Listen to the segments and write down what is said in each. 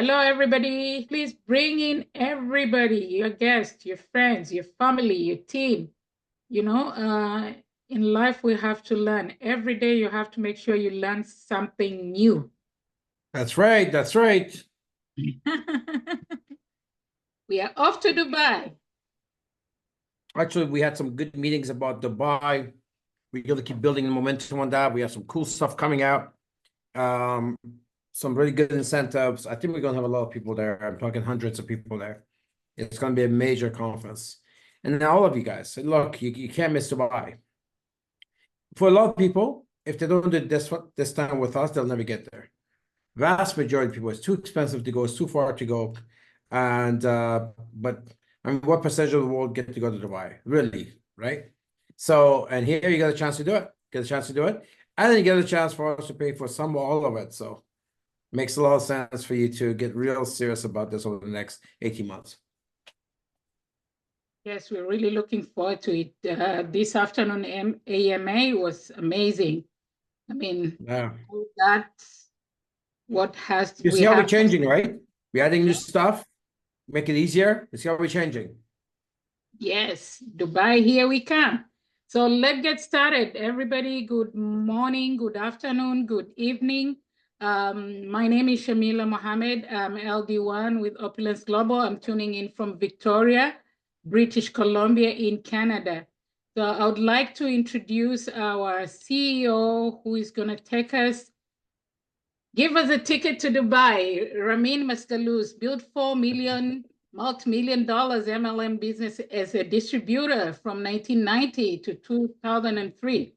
Hello, everybody. Please bring in everybody, your guests, your friends, your family, your team. You know, in life, we have to learn. Every day, you have to make sure you learn something new. That's right. That's right. We are off to Dubai. Actually, we had some good meetings about Dubai. We're going to keep building the momentum on that. We have some cool stuff coming out. Um, some really good incentives. I think we're going to have a lot of people there. I'm talking hundreds of people there. It's going to be a major conference. And then all of you guys, look, you can't miss Dubai. For a lot of people, if they don't do this time with us, they'll never get there. Vast majority of people, it's too expensive to go, it's too far to go. And but I mean, what percentage of the world get to go to Dubai? Really, right? So, and here you get a chance to do it, get a chance to do it, and then you get a chance for us to pay for some or all of it. So makes a lot of sense for you to get real serious about this over the next 18 months. Yes, we're really looking forward to it. This afternoon AMA was amazing. I mean, Yeah. that's what has You we see how we're have. changing, right? We're adding new stuff, make it easier. You see how we're changing. Yes, Dubai, here we come. So let's get started. Everybody, good morning, good afternoon, good evening. My name is Shamila Mohammed. I'm LD1 with Opulence Global. I'm tuning in from Victoria, British Columbia in Canada. So I would like to introduce our CEO who is going to give us a ticket to Dubai. Ramin Mesgarlou's built $4 million multi-million dollars MLM business as a distributor from 1990 to 2003.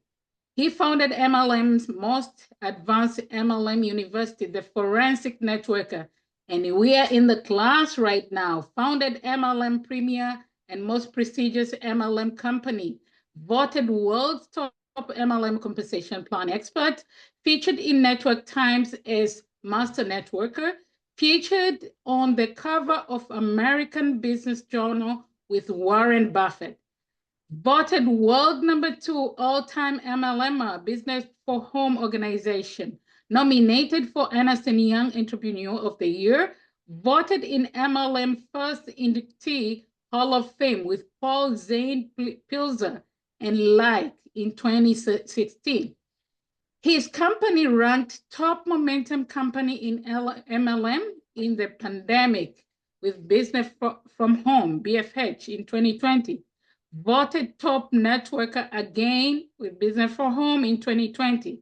He founded MLM's most advanced MLM university, the Forensic Networker, and we are in the class right now. Founded MLM premier and most prestigious MLM company, voted world's top MLM compensation plan expert, featured in Network Times as master networker, featured on the cover of American Business Journal with Warren Buffett, voted world #2 all-time MLM Business for Home organization, nominated for Ernst & Young Entrepreneur of the Year, voted in MLM First Inductee Hall of Fame with Paul Zane Pilzer and like in 2016. His company ranked top momentum company in MLM in the pandemic with Business from Home, BFH, in 2020. Voted top networker again with Business for Home in 2020.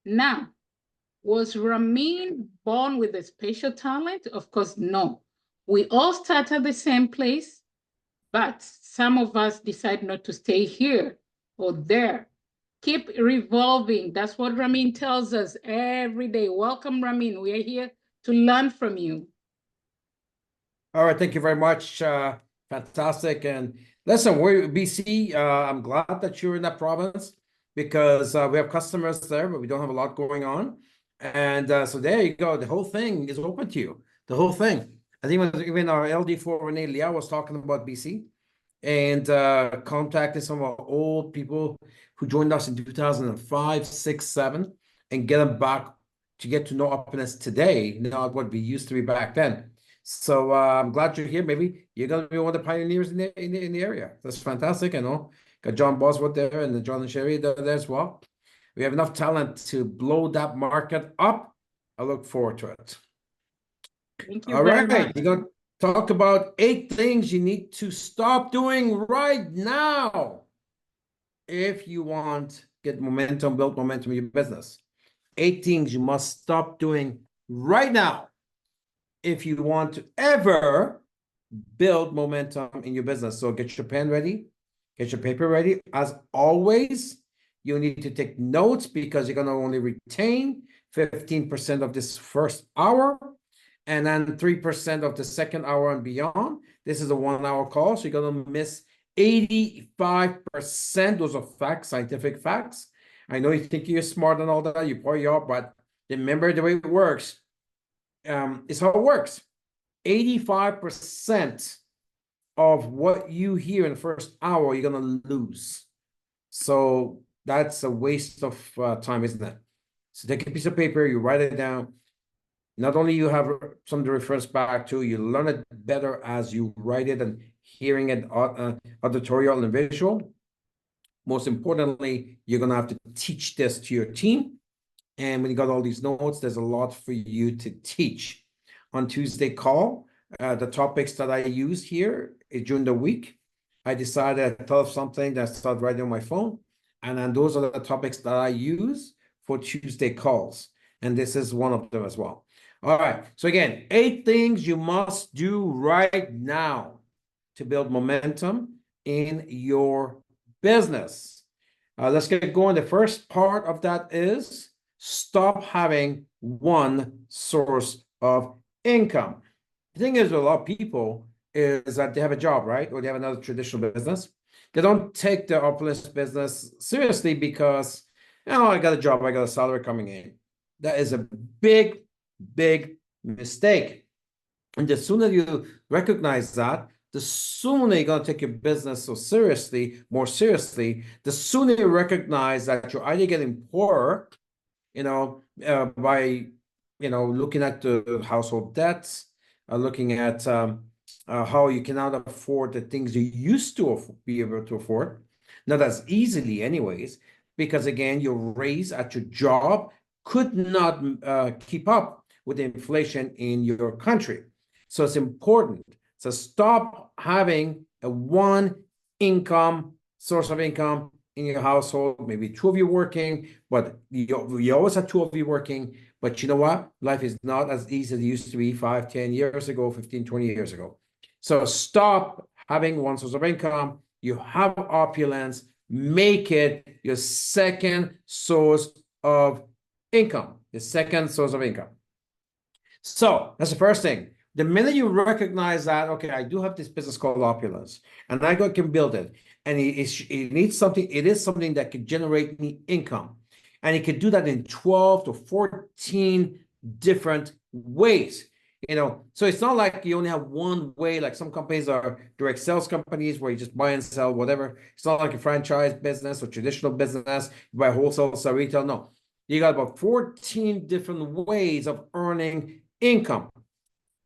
Now, was Ramin born with a special talent? Of course, no. We all start at the same place, but some of us decide not to stay here or there. Keep revolving. That's what Ramin tells us every day. Welcome, Ramin. We are here to learn from you. All right, thank you very much. Fantastic. And listen, we're BC. I'm glad that you're in that province because we have customers there, but we don't have a lot going on. And so there you go. The whole thing is open to you. The whole thing. I think even our LD4 Renee Liao was talking about BC and contacting some of our old people who joined us in 2005, 6, 7, and get them back to get to know Openness today, not what we used to be back then. So I'm glad you're here. Maybe you're going to be one of the pioneers in the area. That's fantastic. I know. Got John Bosworth there and John and Sherry there as well. We have enough talent to blow that market up. I look forward to it. Thank you All very right. much. We're going to talk about 8 things you need to stop doing right now if you want get momentum, build momentum in your business. 8 things you must stop doing right now if you want to ever build momentum in your business. So get your pen ready, get your paper ready. As always, you need to take notes because you're going to only retain 15% of this first hour and then 3% of the second hour and beyond. This is a 1-hour call, so you're going to miss 85%. Those are facts, scientific facts. I know you think you're smart and all that, you probably are, but remember the way it works. It's how it works. 85% of what you hear in the first hour, you're going to lose. So that's a waste of time, isn't it? So take a piece of paper, you write it down. Not only you have something to reference back to, you learn it better as you write it and hearing it auditorial and visual. Most importantly, you're going to have to teach this to your team. And when you got all these notes, there's a lot for you to teach. On Tuesday call, the topics that I use here during the week, I decided I thought of something that I started writing on my phone. And then those are the topics that I use for Tuesday calls. And this is one of them as well. All right. So again, 8 things you must do right now to build momentum in your business. Let's get going. The first part of that is stop having one source of income. The thing is, with a lot of people is that they have a job, right? Or they have another traditional business. They don't take the opulence business seriously because, I got a job, I got a salary coming in. That is a big, big mistake. And the sooner you recognize that, the sooner you're going to take your business more seriously, the sooner you recognize that you're either getting poorer, by, looking at the household debts, looking at how you cannot afford the things you used to be able to afford, not as easily anyways, because again, your raise at your job could not keep up with the inflation in your country. So it's important. So stop having a one source of income in your household, maybe 2 of you working, but you always have 2 of you working. But you know what? Life is not as easy as it used to be 5, 10 years ago, 15, 20 years ago. So stop having one source of income. You have opulence, make it your second source of income, the second source of income. So that's the first thing. The minute you recognize that, okay, I do have this business called opulence, and I can build it, and it needs something, it is something that can generate me income. And it can do that in 12 to 14 different ways. So it's not like you only have one way, like some companies are direct sales companies where you just buy and sell whatever. It's not like a franchise business or traditional business, you buy wholesale, sell retail. No, you got about 14 different ways of earning income.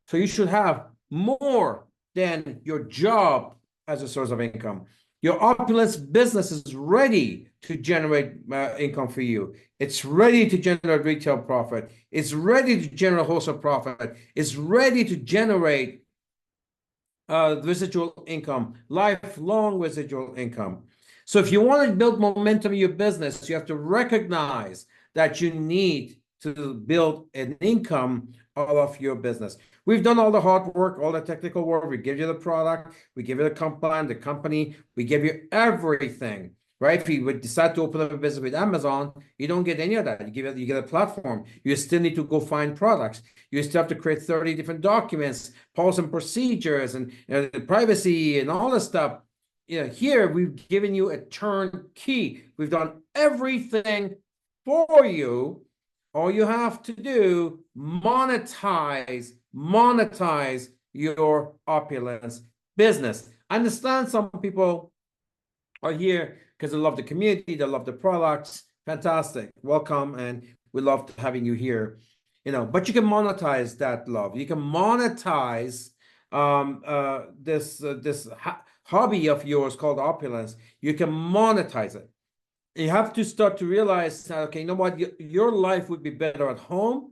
So you should have more than your job as a source of income. Your opulence business is ready to generate income for you. It's ready to generate retail profit. It's ready to generate wholesale profit. It's ready to generate residual income, lifelong residual income. So if you want to build momentum in your business, you have to recognize that you need to build an income out of your business. We've done all the hard work, all the technical work. We give you the product, we give you the company, we give you everything, right? If you would decide to open up a business with Amazon, you don't get any of that. You get a platform. You still need to go find products. You still have to create 30 different documents, policies and procedures, and privacy and all this stuff. Here we've given you a turnkey. We've done everything for you. All you have to do, monetize your opulence business. I understand some people are here because they love the community, they love the products. Fantastic. Welcome. And we love having you here. But you can monetize that love. You can monetize this hobby of yours called opulence. You can monetize it. You have to start to realize that, okay, you know what? Your life would be better at home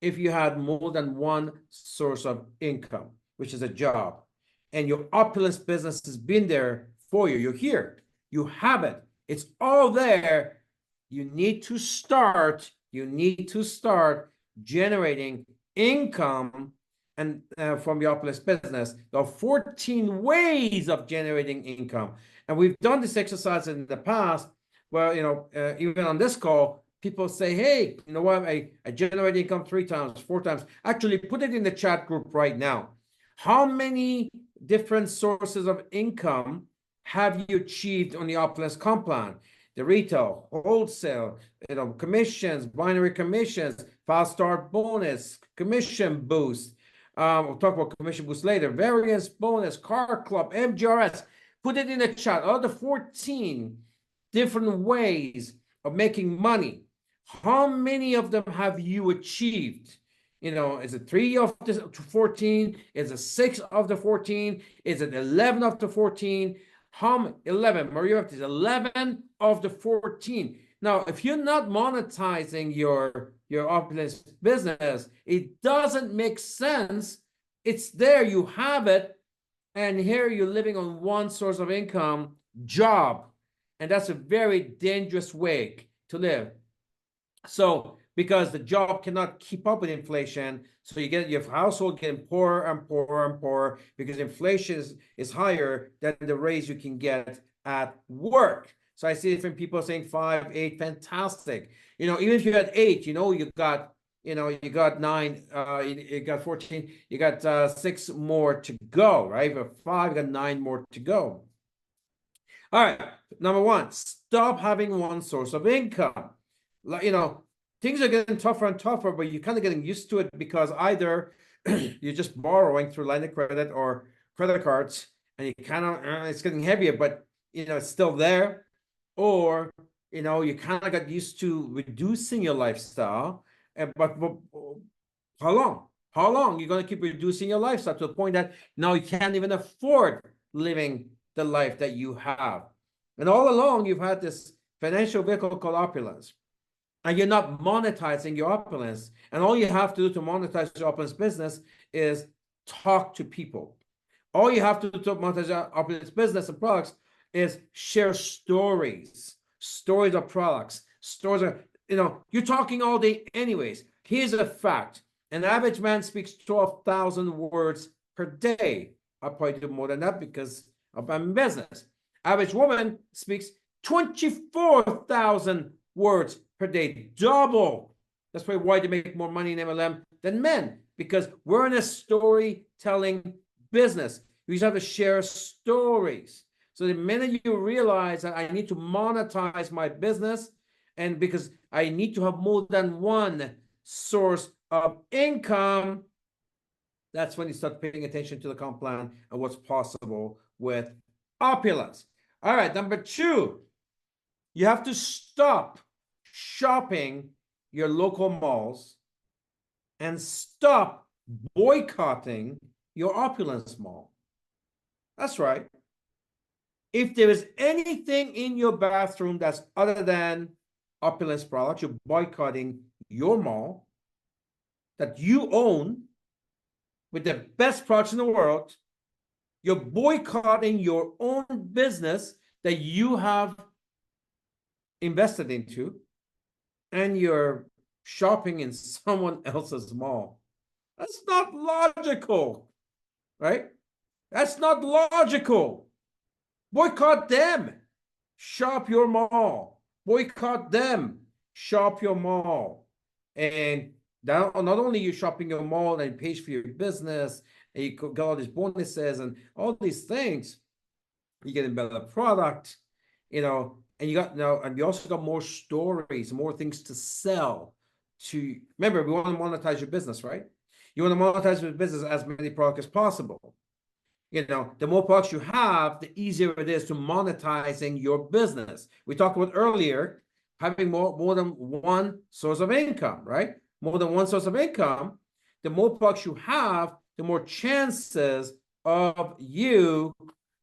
if you had more than one source of income, which is a job. And your opulence business has been there for you. You're here. You have it. It's all there. You need to start generating income and from the opulence business. There are 14 ways of generating income. And we've done this exercise in the past. Well, even on this call, people say, hey, you know what? I generate income 3 times, 4 times. Actually, put it in the chat group right now. How many different sources of income have you achieved on the opulence comp plan? The retail, wholesale, commissions, binary commissions, fast start bonus, commission boost. We'll talk about commission boost later. Variance bonus, car club, MGRS. Put it in the chat. All the 14 different ways of making money. How many of them have you achieved? You know, is it 3 of the 14? Is it 6 of the 14? Is it 11 of the 14? 11, Maria, is 11 of the 14. Now, if you're not monetizing your opulence business, it doesn't make sense. It's there, you have it, and here you're living on one source of income, job, and that's a very dangerous way to live. So because the job cannot keep up with inflation, so you get your household getting poorer and poorer and poorer because inflation is higher than the raise you can get at work. So I see different people saying 5, 8, fantastic. You know, even if you had 8, you know, you got 9, you got 14, you got 6 more to go, right? For 5, you got 9 more to go. All right, number 1, stop having one source of income. You know, things are getting tougher and tougher, but you're kind of getting used to it because either you're just borrowing through line of credit or credit cards, and you kind of it's getting heavier, but you know it's still there, or you know you kind of got used to reducing your lifestyle. But how long? How long you're going to keep reducing your lifestyle to the point that now you can't even afford living the life that you have? And all along you've had this financial vehicle called opulence, and you're not monetizing your opulence. And all you have to do to monetize your opulence business is talk to people. All you have to do to monetize your opulence business and products is share stories of products, stories of, you know, you're talking all day anyways. Here's a fact. An average man speaks 12,000 words per day. I probably do more than that because I'm in business. Average woman speaks 24,000 words per day, double. That's probably why they make more money in MLM than men, because we're in a storytelling business. You just have to share stories. So the minute you realize that I need to monetize my business, and because I need to have more than one source of income, that's when you start paying attention to the comp plan and what's possible with opulence. All right, number 2, you have to stop shopping your local malls and stop boycotting your opulence mall. That's right. If there is anything in your bathroom that's other than opulence products, you're boycotting your mall that you own with the best products in the world. You're boycotting your own business that you have invested into, and you're shopping in someone else's mall. That's not logical, right? That's not logical. Boycott them. Shop your mall. Boycott them. Shop your mall. And not only you shopping your mall and it pays for your business, and you get all these bonuses and all these things, you get a better product, you know, and you got now, and you also got more stories, more things to sell. To remember, we want to monetize your business, right? You want to monetize your business as many products as possible. You know, the more products you have, the easier it is to monetizing your business. We talked about earlier having more than one source of income, right? More than one source of income. The more products you have, the more chances of you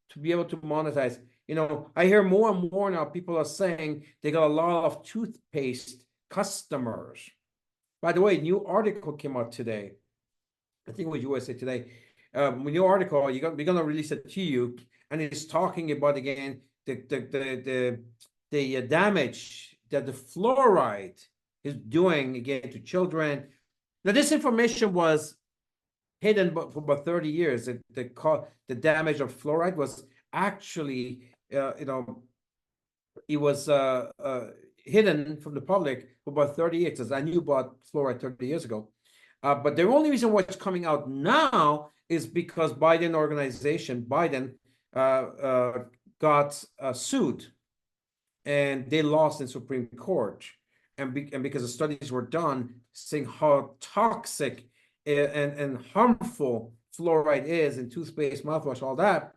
to be able to monetize. You know, I hear more and more now people are saying they got a lot of toothpaste customers. By the way, new article came out today. I think it was USA Today. New article, we're gonna release it to you, and it's talking about again the damage that the fluoride is doing again to children. Now, this information was hidden for about 30 years. The damage of fluoride was actually, you know, it was hidden from the public for about 30 years. As I knew about fluoride 30 years ago. But the only reason why it's coming out now is because Biden got sued, and they lost in Supreme Court. And because the studies were done saying how toxic and harmful fluoride is in toothpaste, mouthwash, all that.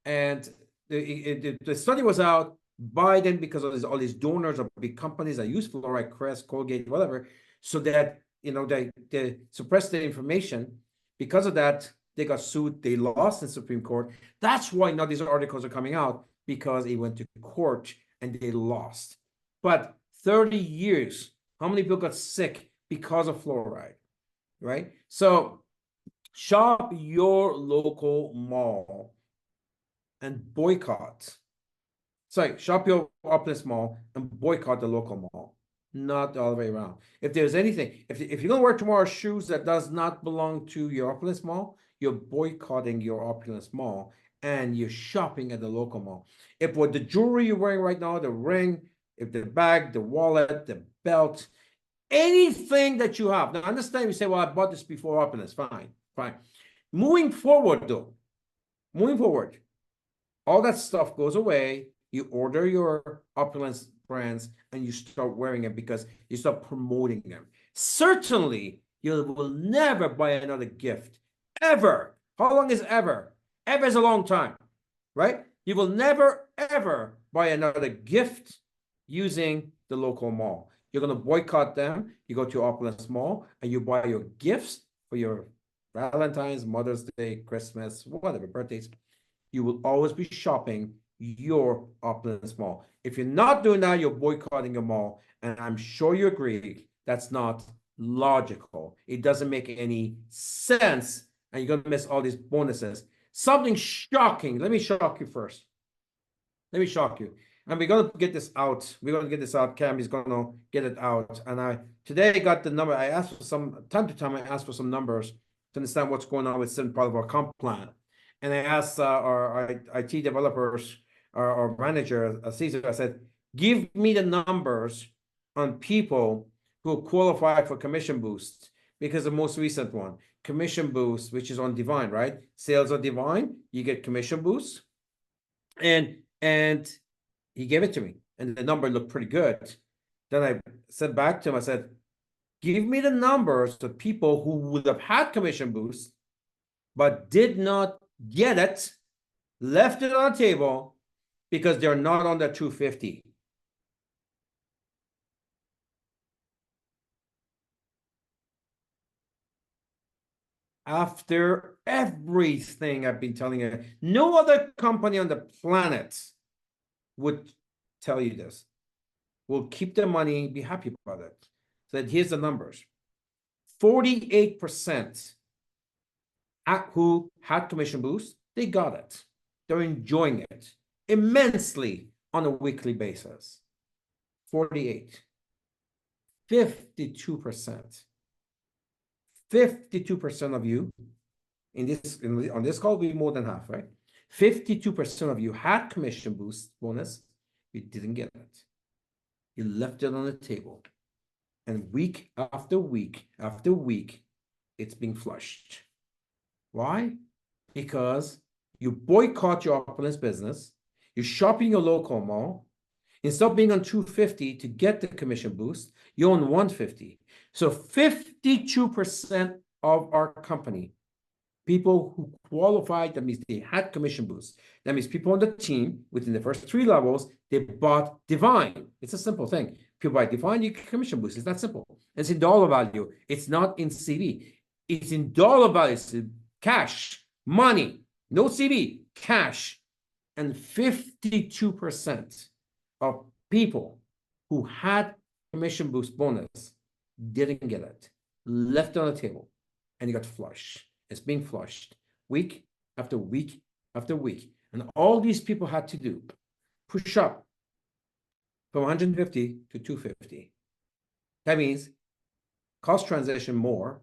And the study was out. Biden, because of all these donors of big companies that use fluoride, Crest, Colgate, whatever, so that they suppressed the information. Because of that, they got sued. They lost in Supreme Court. That's why now these articles are coming out, because it went to court and they lost. But 30 years, how many people got sick because of fluoride, right? So shop your local mall and boycott. Sorry, shop your Opulence Mall and boycott the local mall, not the other way around. If there's anything, if you're gonna wear tomorrow's shoes that does not belong to your Opulence Mall, you're boycotting your Opulence Mall and you're shopping at the local mall. If what the jewelry you're wearing right now, the ring, if the bag, the wallet, the belt, anything that you have. Now understand, you say, well, I bought this before Opulence. Fine, fine. Moving forward though, all that stuff goes away. You order your Opulence brands and you start wearing it because you start promoting them. Certainly, you will never buy another gift, ever. How long is ever? Ever is a long time, right? You will never, ever buy another gift using the local mall. You're going to boycott them. You go to Opulence Mall and you buy your gifts for your Valentine's, Mother's Day, Christmas, whatever, birthdays. You will always be shopping your Opulence Mall. If you're not doing that, you're boycotting your mall. And I'm sure you agree that's not logical. It doesn't make any sense. And you're going to miss all these bonuses. Something shocking. Let me shock you first. Let me shock you. And we're going to get this out. We're going to get this out. Cam is going to get it out. And today I got the number. I asked for some, time to time, I asked for some numbers to understand what's going on with certain part of our comp plan. And I asked our IT developers, our manager, Caesar, I said, give me the numbers on people who qualify for commission boost, because the most recent one, commission boost, which is on Divine, right? Sales on Divine, you get commission boost. And he gave it to me, and the number looked pretty good. Then I said back to him, I said, give me the numbers of people who would have had commission boost, but did not get it, left it on the table because they're not on the 250. After everything I've been telling you, no other company on the planet would tell you this. Will keep their money, be happy about it. So here's the numbers. 48% who had commission boost, they got it. They're enjoying it immensely on a weekly basis. 48. 52%. 52% of you on this call will be more than half, right? 52% of you had commission boost bonus. You didn't get it. You left it on the table. And week after week after week, it's being flushed. Why? Because you boycott your Opulence business, you're shopping your local mall. Instead of being on 250 to get the commission boost, you're on 150. So 52% of our company, people who qualified, that means they had commission boost. That means people on the team within the first 3 levels, they bought Divine. It's a simple thing. People buy Divine, you get commission boost. It's that simple. It's in dollar value. It's not in CV. It's in dollar value. It's in cash, money, no CV, cash. And 52% of people who had commission boost bonus didn't get it, left it on the table, and it got flushed. It's being flushed week after week after week. And all these people had to do, push up from 150 to 250. That means cost transition more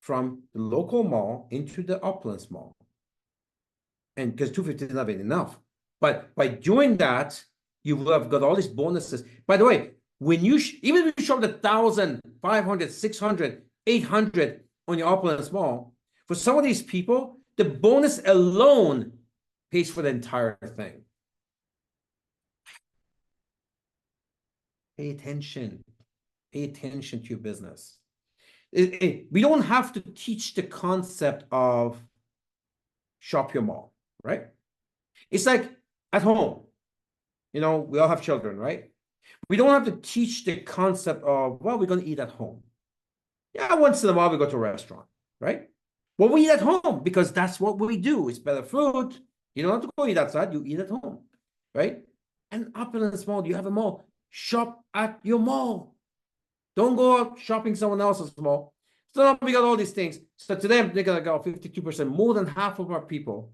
from the local mall into the Opulence Mall. And because 250 is not enough. But by doing that, you will have got all these bonuses. By the way, when you even if you shop 1,000, 500, 600, 800 on your Opulence Mall, for some of these people, the bonus alone pays for the entire thing. Pay attention. Pay attention to your business. We don't have to teach the concept of shop your mall, right? It's like at home. You know, we all have children, right? We don't have to teach the concept of, well, we're going to eat at home. Yeah, once in a while we go to a restaurant, right? Well, we eat at home because that's what we do. It's better food. You don't have to go eat outside. You eat at home, right? And up in the small, you have a mall. Shop at your mall. Don't go out shopping someone else's mall. So now we got all these things. So today I'm thinking like 52%, more than half of our people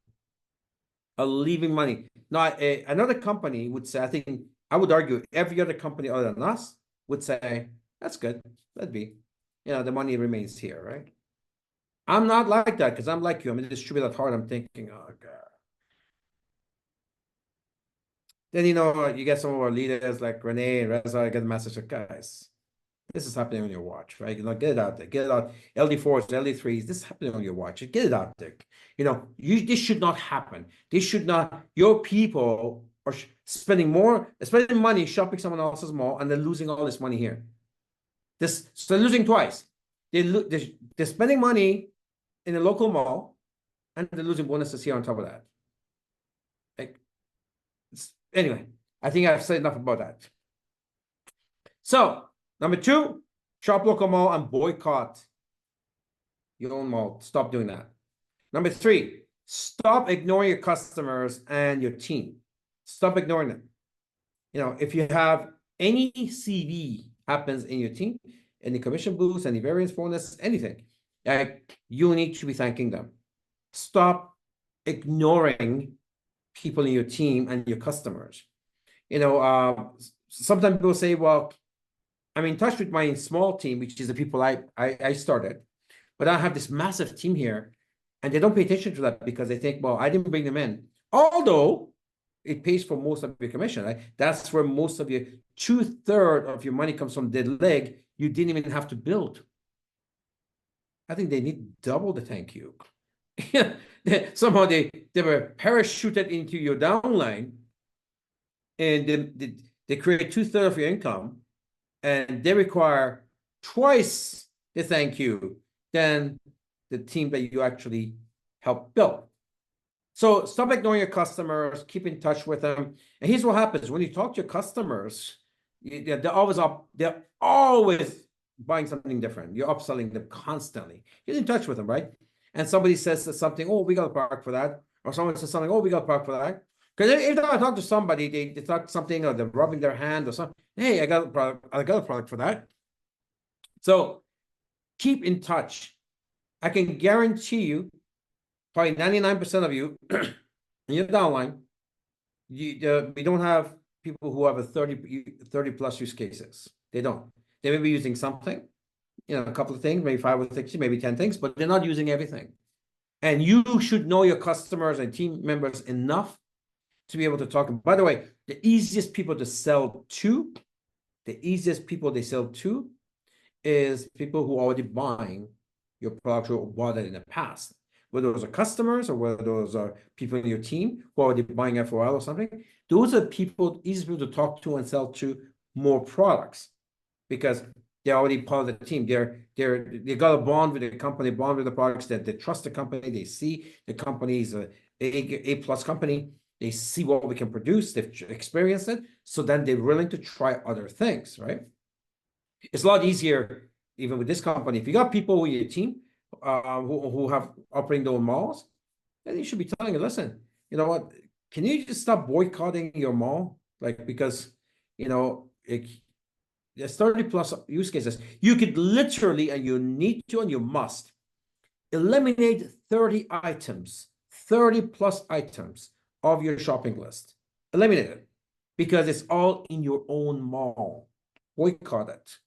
are leaving money. Now, another company would say, I think I would argue every other company other than us would say, that's good. That'd be, the money remains here, right? I'm not like that because I'm like you. I'm a distributor at heart. I'm thinking, oh God. Then you get some of our leaders like Renee and Reza get the message of guys. This is happening on your watch, right? Get it out there. Get it out. LD4s, LD3s, this is happening on your watch. Get it out there. This should not happen. This should not, your people are spending money shopping someone else's mall and they're losing all this money here. So they're losing twice. They're spending money in a local mall and they're losing bonuses here on top of that. Anyway, I think I've said enough about that. So, number 2, shop local mall and boycott your own mall. Stop doing that. Number 3, stop ignoring your customers and your team. Stop ignoring them. If you have any CV happens in your team, any commission boost, any variance bonus, anything, you need to be thanking them. Stop ignoring people in your team and your customers. Sometimes people say, well, I'm in touch with my small team, which is the people I started, but I have this massive team here and they don't pay attention to that because they think, well, I didn't bring them in. Although it pays for most of your commission, right? That's where most of your 2/3 of your money comes from dead leg. You didn't even have to build. I think they need double the thank you. Somehow they were parachuted into your downline and they create 2/3 of your income and they require twice the thank you than the team that you actually helped build. So stop ignoring your customers, keep in touch with them. And here's what happens when you talk to your customers, they're always buying something different. You're upselling them constantly. Get in touch with them, right? And somebody says something, oh, we got a product for that. Or someone says something, oh, we got a product for that. Because if I talk to somebody, they talk something, or they're rubbing their hand or something. Hey, I got a product for that. So keep in touch. I can guarantee you, probably 99% of you in your downline, we don't have people who have a 30 plus use cases. They don't. They may be using something, a couple of things, maybe 5 or 6, maybe 10 things, but they're not using everything. And you should know your customers and team members enough to be able to talk. By the way, the easiest people they sell to is people who are already buying your product or bought it in the past. Whether those are customers or whether those are people in your team who are already buying it for a while or something, those are easiest people to talk to and sell to more products because they're already part of the team. They got a bond with the company, bond with the products, that they trust the company. They see the company is a plus company. They see what we can produce. They've experienced it. So then they're willing to try other things, right? It's a lot easier, even with this company. If you got people in your team who have operating their own malls, then you should be telling them, listen, you know what? Can you just stop boycotting your mall? Because, there's 30 plus use cases. You could literally, and you need to, and you must, eliminate 30 plus items of your shopping list. Eliminate it because it's all in your own mall. Boycott it.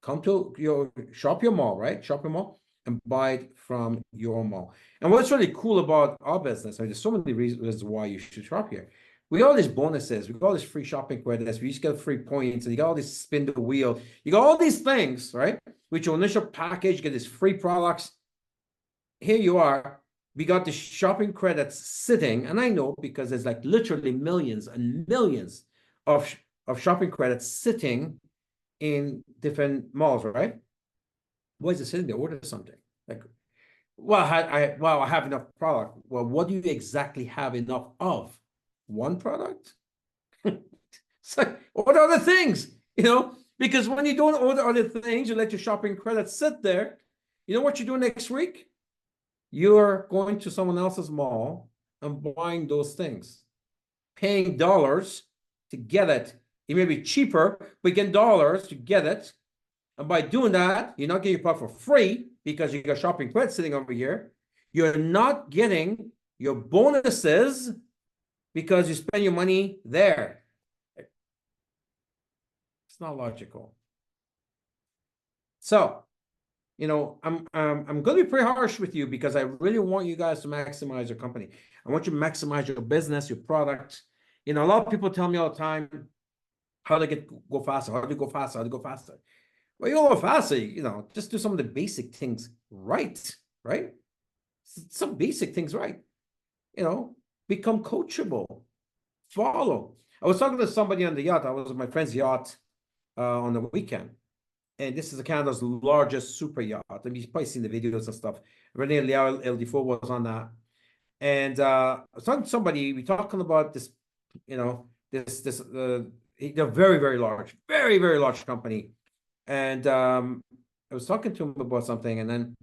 Come to shop your mall, right? Shop your mall and buy it from your mall. And what's really cool about our business, there's so many reasons why you should shop here. We got all these bonuses, we got all these free shopping credits, we just get free points, and you got all this spin the wheel. You got all these things, right? With your initial package, you get these free products. Here you are. We got the shopping credits sitting, and I know because there's like literally millions and millions of shopping credits sitting in different malls, right? Why is it sitting there? Order something. I have enough product. Well, what do you exactly have enough of? One product? It's like, what are the things? Because when you don't order other things, you let your shopping credit sit there. You know what you do next week? You're going to someone else's mall and buying those things, paying dollars to get it. It may be cheaper, but you get dollars to get it. And by doing that, you're not getting your product for free because you got shopping credit sitting over here. You're not getting your bonuses because you spend your money there. It's not logical. So, you know, I'm going to be pretty harsh with you because I really want you guys to maximize your company. I want you to maximize your business, your product. You know, a lot of people tell me all the time how to go faster, how to go faster, how to go faster. Well, you go faster, you know, just do some of the basic things right? Some basic things right. You know, become coachable, follow. I was talking to somebody on the yacht. I was on my friend's yacht on the weekend. And this is Canada's largest super yacht. I mean, you've probably seen the videos and stuff. Renee LD4 was on that. And I was talking to somebody, we talking about this, you know, they're very, very large company. And I was talking to him about something, and then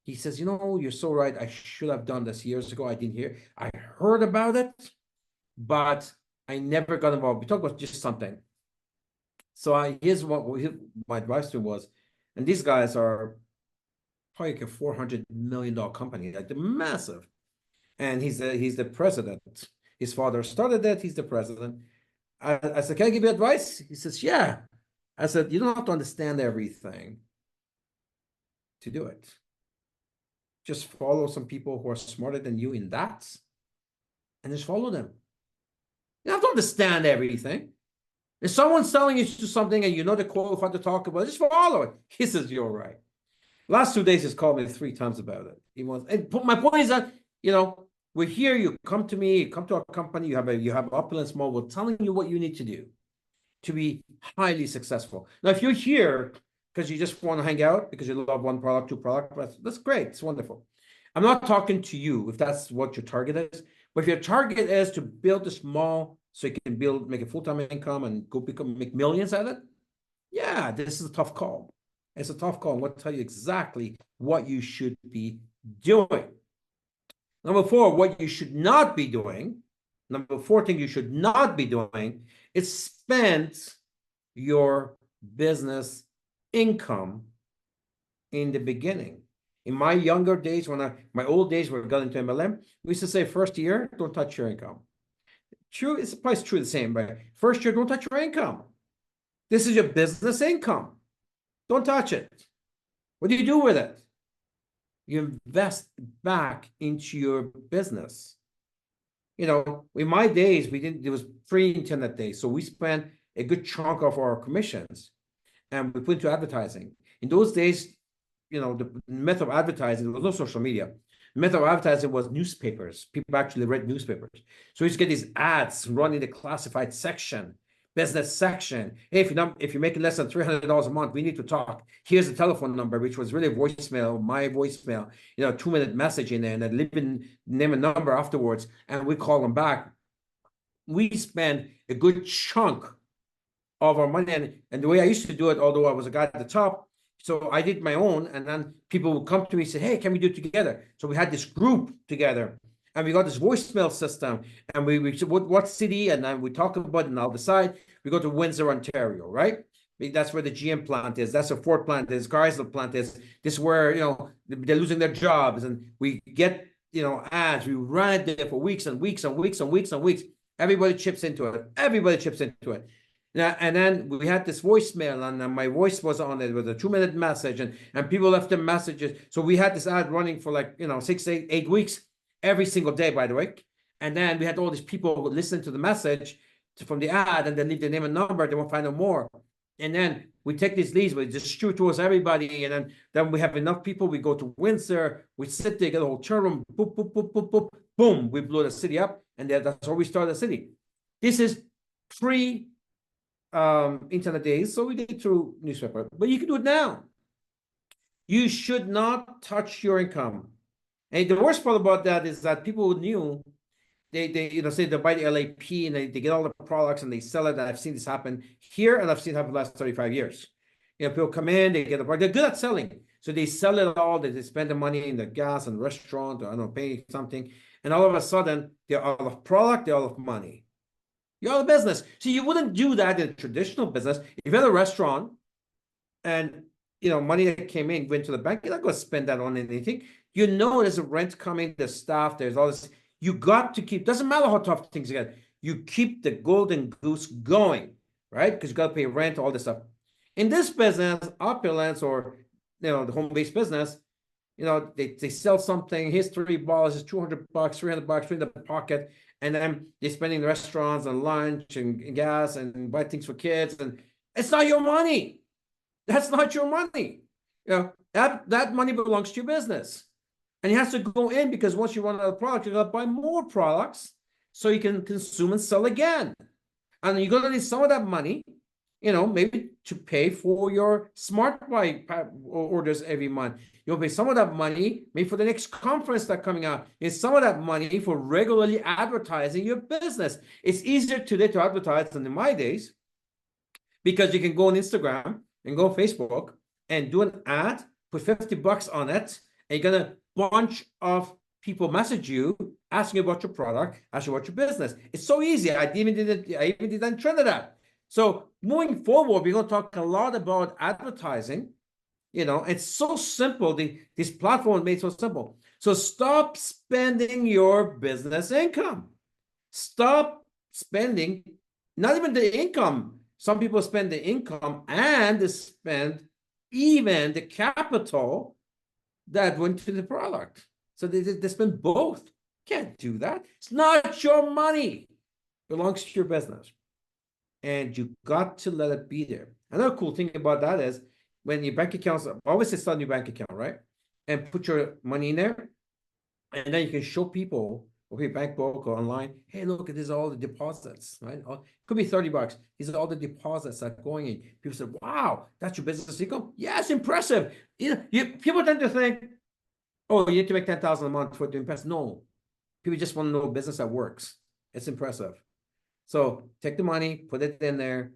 he says, you know, you're so right. I should have done this years ago. I didn't hear. I heard about it, but I never got involved. We talked about just something. So here's what my advice to him was, and these guys are probably like a $400 million company, like they're massive. And he's the president. His father started that. He's the president. I said, can I give you advice? He says, yeah. I said, you don't have to understand everything to do it. Just follow some people who are smarter than you in that, and just follow them. You don't have to understand everything. If someone's telling you to do something and you know they're qualified to talk about it, just follow it. He says, you're right. Last 2 days, he's called me 3 times about it. My point is that, you know, we're here, you come to me, you come to our company, you have opulence mode, we're telling you what you need to do to be highly successful. Now, if you're here because you just want to hang out, because you love one product, 2 products, that's great, it's wonderful. I'm not talking to you if that's what your target is, but if your target is to build a small, so you can make a full-time income and make millions at it, yeah, this is a tough call. It's a tough call. I'm going to tell you exactly what you should be doing. Number 4, what you should not be doing. Number 4 thing you should not be doing is spend your business income in the beginning. In my younger days, my old days were got into MLM, we used to say first year, don't touch your income. True, it's probably true the same, but first year, don't touch your income. This is your business income. Don't touch it. What do you do with it? You invest back into your business. You know, in my days, there was pre-internet days. So we spent a good chunk of our commissions and we put into advertising. In those days, you know, the method of advertising, there was no social media. The method of advertising was newspapers. People actually read newspapers. So you used to get these ads running the classified section, business section. Hey, if you're making less than $300 a month, we need to talk. Here's the telephone number, which was really a voicemail, my voicemail, you know, 2-minute message in there, and then leave in name and number afterwards, and we call them back. We spend a good chunk of our money, and the way I used to do it, although I was a guy at the top, so I did my own, and then people would come to me and say, hey, can we do it together? So we had this group together, and we got this voicemail system, and we said, what city? And then we talk about it, and I'll decide. We go to Windsor, Ontario, right? That's where the GM plant is. That's where Ford plant is. Chrysler plant is. This is where, you know, they're losing their jobs, and we get, you know, ads. We run it there for weeks and weeks and weeks and weeks and weeks. Everybody chips into it. Everybody chips into it. Now, and then we had this voicemail, and my voice was on it with a 2-minute message, and people left their messages. So we had this ad running for like, you know, 6, 8 weeks, every single day, by the way. And then we had all these people listen to the message from the ad, and then leave their name and number. They won't find out more. And then we take these leads, we distribute towards everybody, and then we have enough people. We go to Windsor, we sit there, get a hotel room, boop, boop, boop, boop, boop, boom. We blew the city up, and that's how we started the city. This is pre-internet days, so we did it through newspaper, but you can do it now. You should not touch your income. And the worst part about that is that people knew they say they buy the LAP and they get all the products and they sell it. And I've seen this happen here, and I've seen it happen the last 35 years. People come in, they get the product, they're good at selling. So they sell it all, they spend the money in the gas and restaurant, or I don't know, pay something. And all of a sudden, they're out of product, they're out of money. You're out of business. So you wouldn't do that in a traditional business. If you had a restaurant and money that came in went to the bank, you're not going to spend that on anything. There's a rent coming, there's staff, there's all this. You got to keep, doesn't matter how tough things get, you keep the golden goose going, right? Because you got to pay rent, all this stuff. In this business, opulence, or the home-based business, they sell something, here's $3, it's $200, $300 in the pocket, and then they're spending restaurants and lunch and gas and buy things for kids, and it's not your money. That's not your money. That money belongs to your business. And it has to go in, because once you run out of product, you got to buy more products so you can consume and sell again. And you're going to need some of that money, maybe to pay for your smart buy orders every month. You'll pay some of that money maybe for the next conference that's coming out. It's some of that money for regularly advertising your business. It's easier today to advertise than in my days, because you can go on Instagram and go on Facebook and do an ad, put $50 on it, and you're gonna bunch of people message you asking about your product, asking about your business. It's so easy. I even did that in Trinidad. So moving forward, we're going to talk a lot about advertising. It's so simple. This platform made so simple. So stop spending your business income. Stop spending, not even the income. Some people spend the income and they spend even the capital that went to the product. So they spend both. Can't do that. It's not your money. It belongs to your business. And you got to let it be there. Another cool thing about that is when your bank accounts, always start a new bank account, right? And put your money in there. And then you can show people or your bank book or online, hey, look, this is all the deposits, right? It could be $30. These are all the deposits that are going in. People say, wow, that's your business income? Yeah, it's impressive. People tend to think, oh, you need to make $10,000 a month for it to impress. No, people just want to know a business that works. It's impressive. So take the money, put it in there,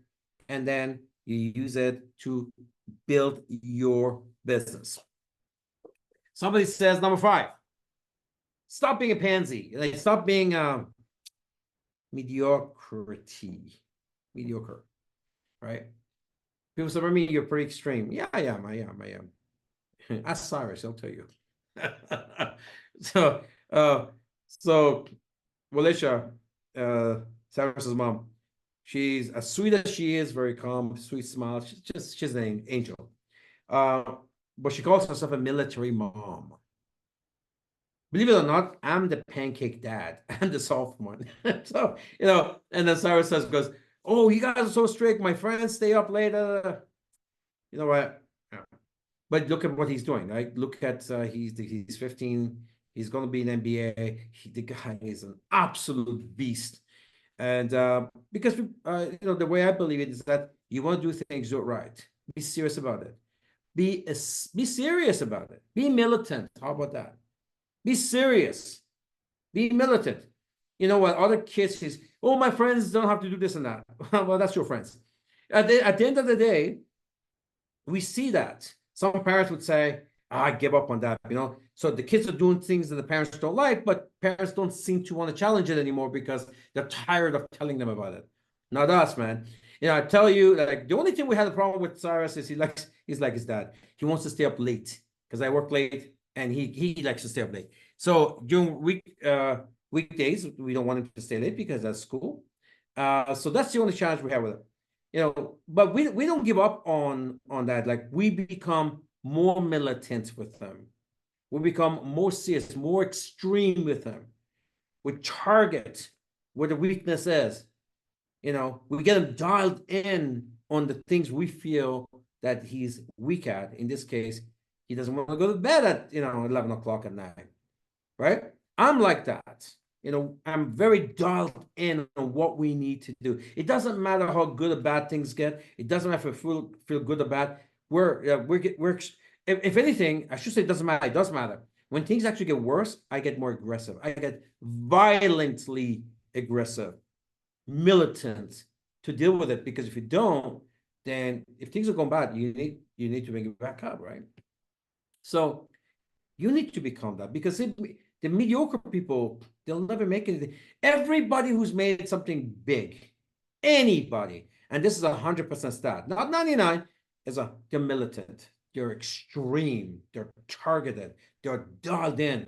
and then you use it to build your business. Somebody says, number 5, stop being a pansy. Stop being mediocre, right? People say, Ramin, you're pretty extreme. Yeah, I am. Ask Cyrus, he'll tell you. So Walisha, Cyrus's mom, she's as sweet as she is, very calm, sweet smile. She's an angel. But she calls herself a military mom. Believe it or not, I'm the pancake dad. I'm the soft one. So, and then Cyrus goes, oh, you guys are so strict. My friends stay up later. You know what? Yeah. But look at what he's doing, right? Look at, he's 15. He's going to be an MBA. The guy is an absolute beast. And because, the way I believe it is that you want to do things right. Be serious about it. Be serious about it. Be militant. How about that? Be serious. Be militant. You know what? Other kids is, oh, my friends don't have to do this and that. Well, that's your friends. At the end of the day, we see that. Some parents would say, I give up on that, So the kids are doing things that the parents don't like, but parents don't seem to want to challenge it anymore because they're tired of telling them about it. Not us, man. I tell you, like, the only thing we had a problem with Cyrus is he's like his dad. He wants to stay up late because I work late and he likes to stay up late. So during weekdays, we don't want him to stay late because that's school. So that's the only challenge we have with it. But we don't give up on that. Like, we become more militant with them. We become more serious, more extreme with them. We target where the weakness is. We get him dialed in on the things we feel that he's weak at. In this case, he doesn't want to go to bed at 11 o'clock at night, right? I'm like that. I'm very dialed in on what we need to do. It doesn't matter how good or bad things get. It doesn't matter if we feel good or bad. We're if anything, I should say it doesn't matter. It does matter. When things actually get worse, I get more aggressive. I get violently aggressive, militant to deal with it. Because if you don't, then if things are going bad, you need to bring it back up, right? So you need to become that, because the mediocre people, they'll never make anything. Everybody who's made something big, anybody, and this is 100% stat, not 99, they're militant, they're extreme, they're targeted, they're dialed in.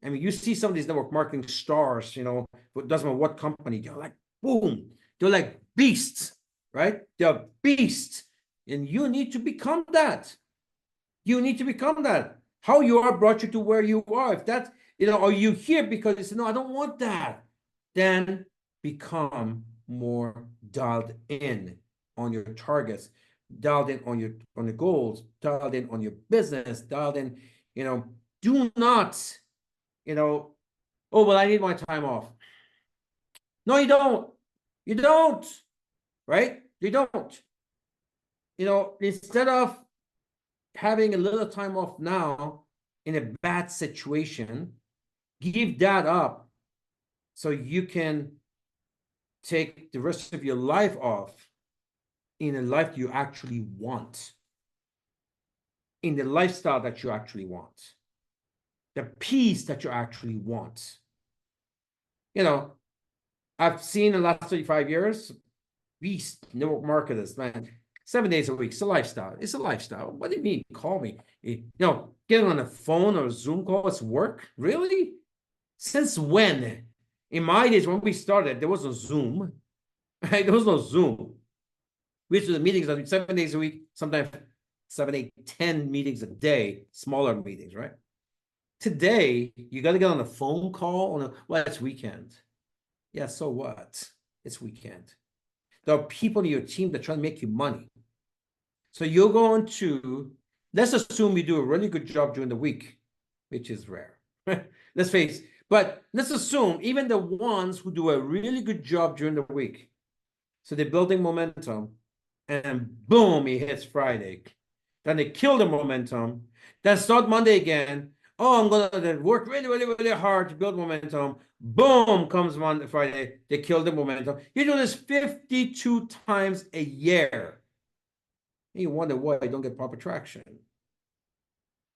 I mean, you see some of these network marketing stars, you know, it doesn't matter what company, they're like, boom, they're like beasts, right? They're beasts. And you need to become that. You need to become that. How you are brought you to where you are. If that's, you know, are you here because you say, no, I don't want that, then become more dialed in on your targets, dialed in on your goals, dialed in on your business, dialed in, you know, do not, you know, oh, well, I need my time off. No, you don't. You don't, right? You don't. You know, instead of having a little time off now in a bad situation, give that up so you can take the rest of your life off in a life you actually want, in the lifestyle that you actually want, the peace that you actually want. You know, I've seen in the last 35 years, beast network marketers, man, 7 days a week. It's a lifestyle. It's a lifestyle. What do you mean? Call me. You know, getting on a phone or a Zoom call, it's work? Really? Since when? In my days, when we started, there was no Zoom. Right? There was no Zoom. We used to do meetings 7 days a week, sometimes 7, 8, 10 meetings a day, smaller meetings, right? Today, you got to get on a phone call. Well, it's weekend. Yeah, so what? It's weekend. There are people in your team that try to make you money. So you're going to, let's assume you do a really good job during the week, which is rare. Let's face, but let's assume even the ones who do a really good job during the week, so they're building momentum, and boom, it hits Friday. Then they kill the momentum, then start Monday again. Oh, I'm gonna work really, really, really hard to build momentum. Boom, comes Monday, Friday, they kill the momentum. You do this 52 times a year. And you wonder why you don't get proper traction.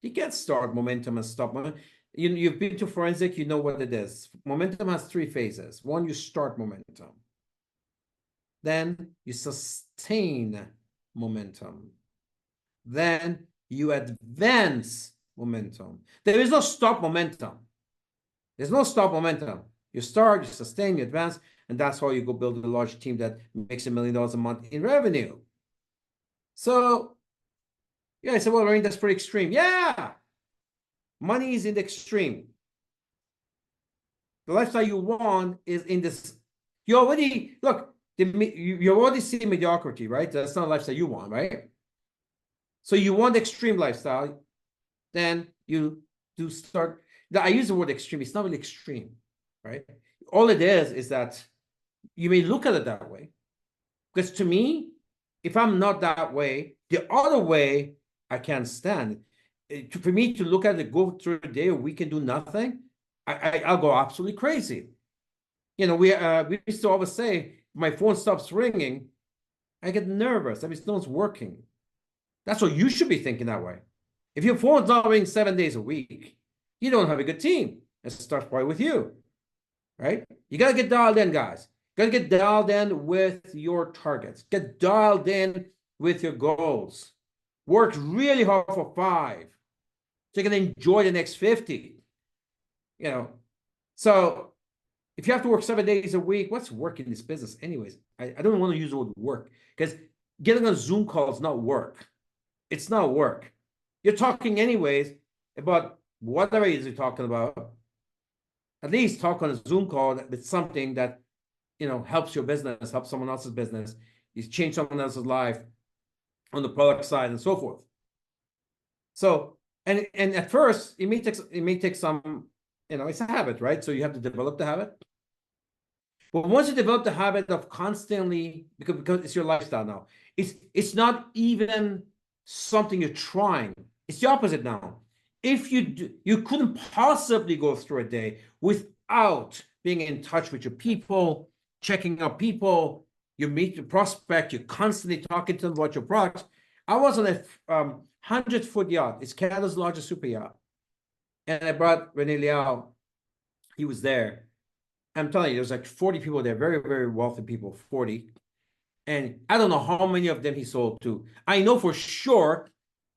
You can't start momentum and stop momentum. You've been to forensic, you know what it is. Momentum has 3 phases. One, you start momentum. Then you sustain momentum. Then you advance momentum. There is no stop momentum. There's no stop momentum. You start, you sustain, you advance, and that's how you go build a large team that makes $1 million a month in revenue. So, yeah, I said, well, Ramin, that's pretty extreme. Yeah, money is in the extreme. The lifestyle you want is in this. You already, look, you already see mediocrity, right? That's not a lifestyle you want, right? So you want extreme lifestyle, then you do start. I use the word extreme. It's not really extreme, right? All it is that you may look at it that way. Because to me, if I'm not that way, the other way, I can't stand. For me to look at it, go through a day, we can do nothing, I'll go absolutely crazy. You know, we used to always say, my phone stops ringing, I get nervous. That means no one's working. That's what you should be thinking that way. If your phone's not ringing 7 days a week, you don't have a good team. It starts probably with you, right? You got to get dialed in, guys. Got to get dialed in with your targets. Get dialed in with your goals. Work really hard for 5 so you can enjoy the next 50. You know, so if you have to work 7 days a week, what's work in this business anyways? I don't want to use the word work, because getting on a Zoom call is not work. It's not work. You're talking anyways about whatever it is you're talking about. At least talk on a Zoom call with something that, you know, helps your business, helps someone else's business, you change someone else's life on the product side and so forth. So, and at first it may take some, you know, it's a habit, right? So you have to develop the habit. But once you develop the habit of constantly, because it's your lifestyle now, it's not even something you're trying. It's the opposite now. if you do, you couldn't possibly go through a day without being in touch with your people, checking up people. You meet the prospect, you're constantly talking to them about your products. I was on a 100-foot yacht. It's Canada's largest super yacht. And I brought Rene Liao. He was there. I'm telling you, there's like 40 people there, very, very wealthy people, 40. And I don't know how many of them he sold to. I know for sure,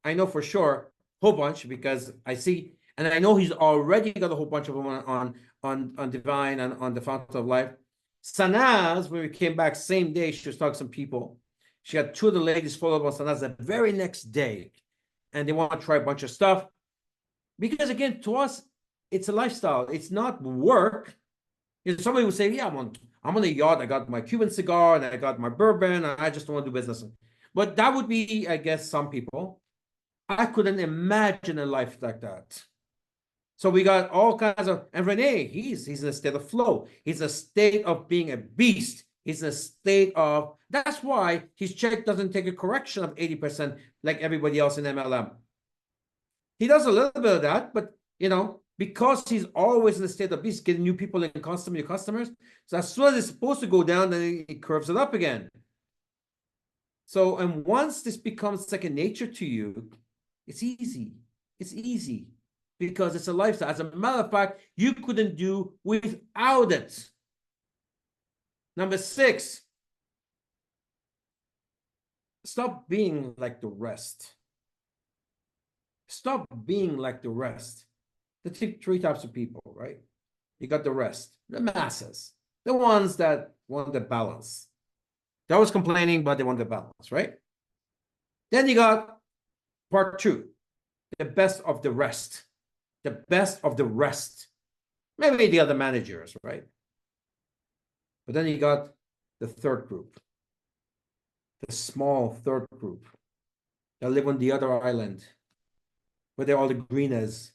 whole bunch, because I see, and I know he's already got a whole bunch of them on Divine and on the Fountain of Life. Sanaz, when we came back same day, she was talking to some people. She had two of the ladies follow up on Sanaz the very next day, and they want to try a bunch of stuff. Because again, to us, it's a lifestyle. It's not work. You know, somebody would say, yeah, I'm on a yacht. I got my Cuban cigar and I got my bourbon and I just want to do business. But that would be, I guess, some people. I couldn't imagine a life like that. So we got all kinds of, and Rene, he's in a state of flow. He's a state of being a beast. He's a state of, that's why his check doesn't take a correction of 80% like everybody else in MLM. He does a little bit of that, but you know, because he's always in a state of beast, getting new people in constantly, new customers. So as soon as it's supposed to go down, then it curves it up again. So, and once this becomes second nature to you, it's easy. It's easy because it's a lifestyle. As a matter of fact, you couldn't do without it. Number 6, stop being like the rest. Stop being like the rest. The three types of people, right? You got the rest, the masses, the ones that want the balance. They're always complaining, but they want the balance, right? Then you got part 2, the best of the rest. The best of the rest. Maybe the other managers, right? But then you got the third group, the small third group that live on the other island, where all the green is,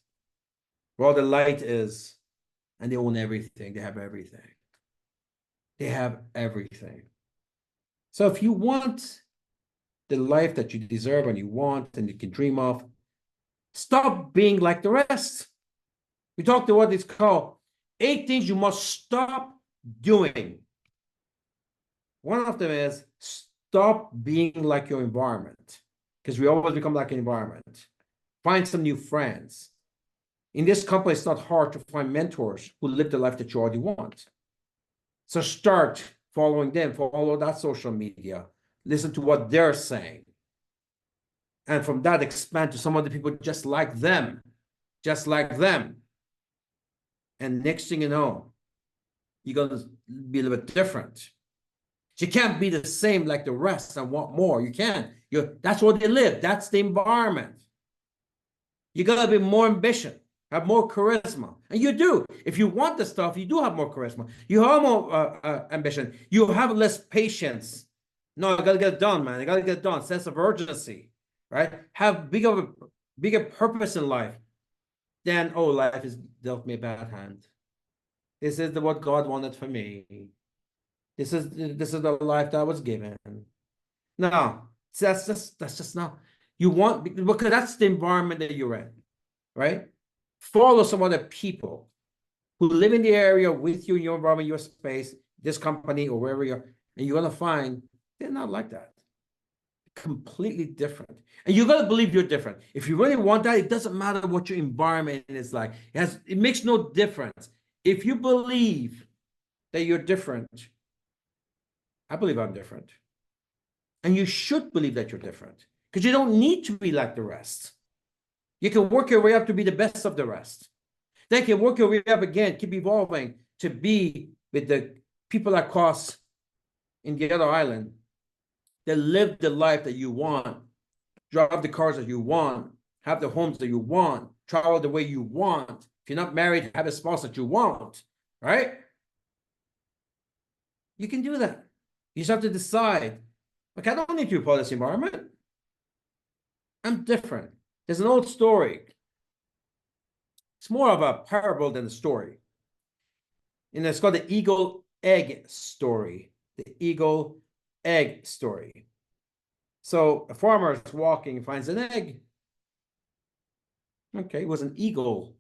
where all the light is, and they own everything. They have everything. They have everything. So if you want the life that you deserve and you want and you can dream of, stop being like the rest. We talked about what it's called 8 things you must stop doing. One of them is stop being like your environment, because we always become like an environment. Find some new friends. In this company, it's not hard to find mentors who live the life that you already want. So start following them, follow that social media, listen to what they're saying. And from that, expand to some other people just like them, just like them. And next thing you know, you're going to be a little bit different. You can't be the same like the rest and want more. You can't. That's where they live. That's the environment. You got to be more ambition, have more charisma. And you do. If you want the stuff, you do have more charisma. You have more ambition. You have less patience. No, I got to get it done, man. I got to get it done. Sense of urgency, right? Have bigger purpose in life. Then, oh, life has dealt me a bad hand. This is what God wanted for me. This is the life that I was given. No, that's just not. You want, because that's the environment that you're in, right? Follow some other people who live in the area with you in your environment, your space, this company or wherever you're, and you're gonna find they're not like that. Completely different. And you got to believe you're different. If you really want that, it doesn't matter what your environment is like. It makes no difference. If you believe that you're different, I believe I'm different. And you should believe that you're different, because you don't need to be like the rest. You can work your way up to be the best of the rest. Then you can work your way up again, keep evolving to be with the people across in the other island that live the life that you want, drive the cars that you want, have the homes that you want, travel the way you want. If you're not married, have a spouse that you want, right? You can do that. You just have to decide, okay, I don't need to be part of this environment. I'm different. There's an old story. It's more of a parable than a story. And it's called the eagle-egg story. The eagle-egg story. So a farmer is walking and finds an egg. Okay, it was an eagle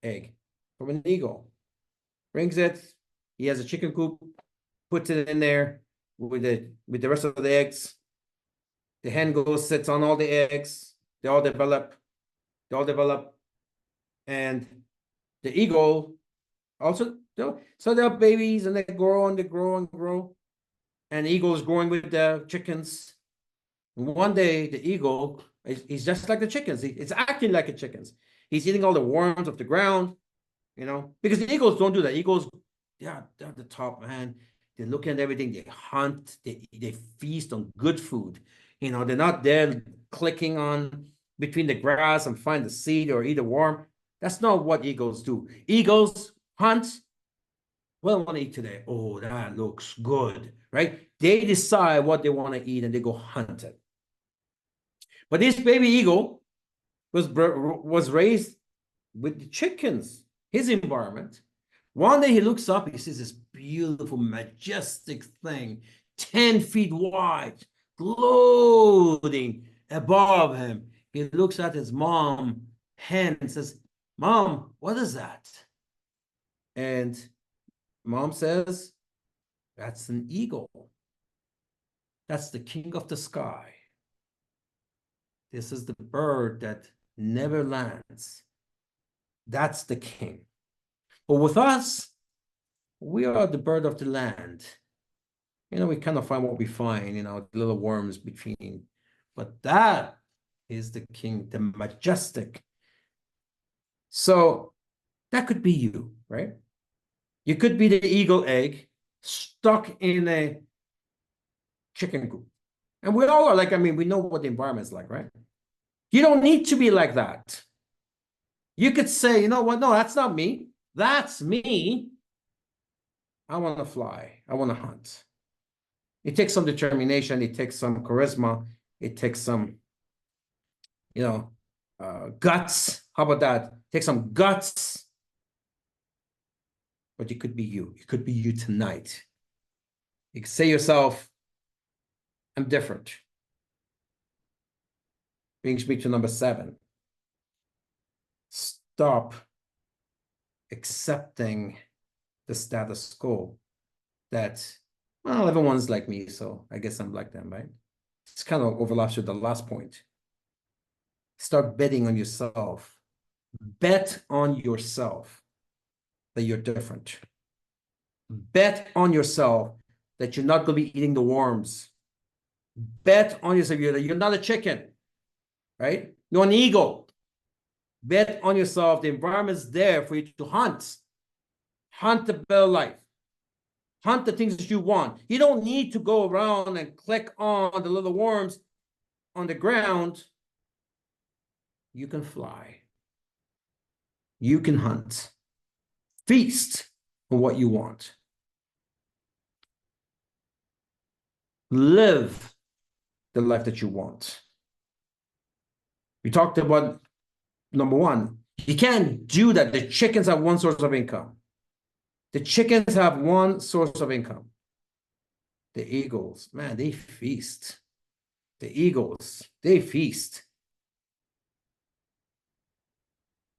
egg from an eagle. Brings it. He has a chicken coop, puts it in there with the rest of the eggs. The hen goes, sits on all the eggs. They all develop. They all develop. And the eagle also, so they're babies and they grow and they grow and grow. And the eagle is growing with the chickens. And one day the eagle, he's just like the chickens. It's acting like the chickens. He's eating all the worms off the ground, because the eagles don't do that. Eagles, they're at the top, man. They look at everything. They hunt. They feast on good food. They're not there clicking on between the grass and find the seed or eat a worm. That's not what eagles do. Eagles hunt. What do I want to eat today? Oh, that looks good, right? They decide what they want to eat and they go hunt it. But this baby eagle was raised with the chickens, his environment. One day he looks up, he sees this beautiful, majestic thing, 10 feet wide, gloating above him. He looks at his mom, hen, and says, "Mom, what is that?" And mom says, "That's an eagle. That's the king of the sky. This is the bird that never lands. That's the king. But with us, we are the bird of the land. We kind of find what we find, the little worms between. But that is the king, the majestic. So that could be you, right? You could be the eagle egg stuck in a chicken coop. And we all are like, we know what the environment's like, right? You don't need to be like that. You could say, you know what? No, that's not me. That's me. I want to fly. I want to hunt. It takes some determination. It takes some charisma. It takes some, guts. How about that? Take some guts. But it could be you. It could be you tonight. You can say yourself, I'm different. Brings me to number 7. Stop accepting the status quo that, well, everyone's like me, so I guess I'm like them, right? It's kind of overlaps with the last point. Start betting on yourself. Bet on yourself that you're different. Bet on yourself that you're not going to be eating the worms. Bet on yourself that you're not a chicken, right? You're an eagle. Bet on yourself. The environment's there for you to hunt. Hunt the better life. Hunt the things that you want. You don't need to go around and click on the little worms on the ground. You can fly. You can hunt. Feast on what you want. Live the life that you want. We talked about number 1. You can't do that. The chickens have one source of income. The chickens have one source of income. The eagles, man, they feast. The eagles, they feast.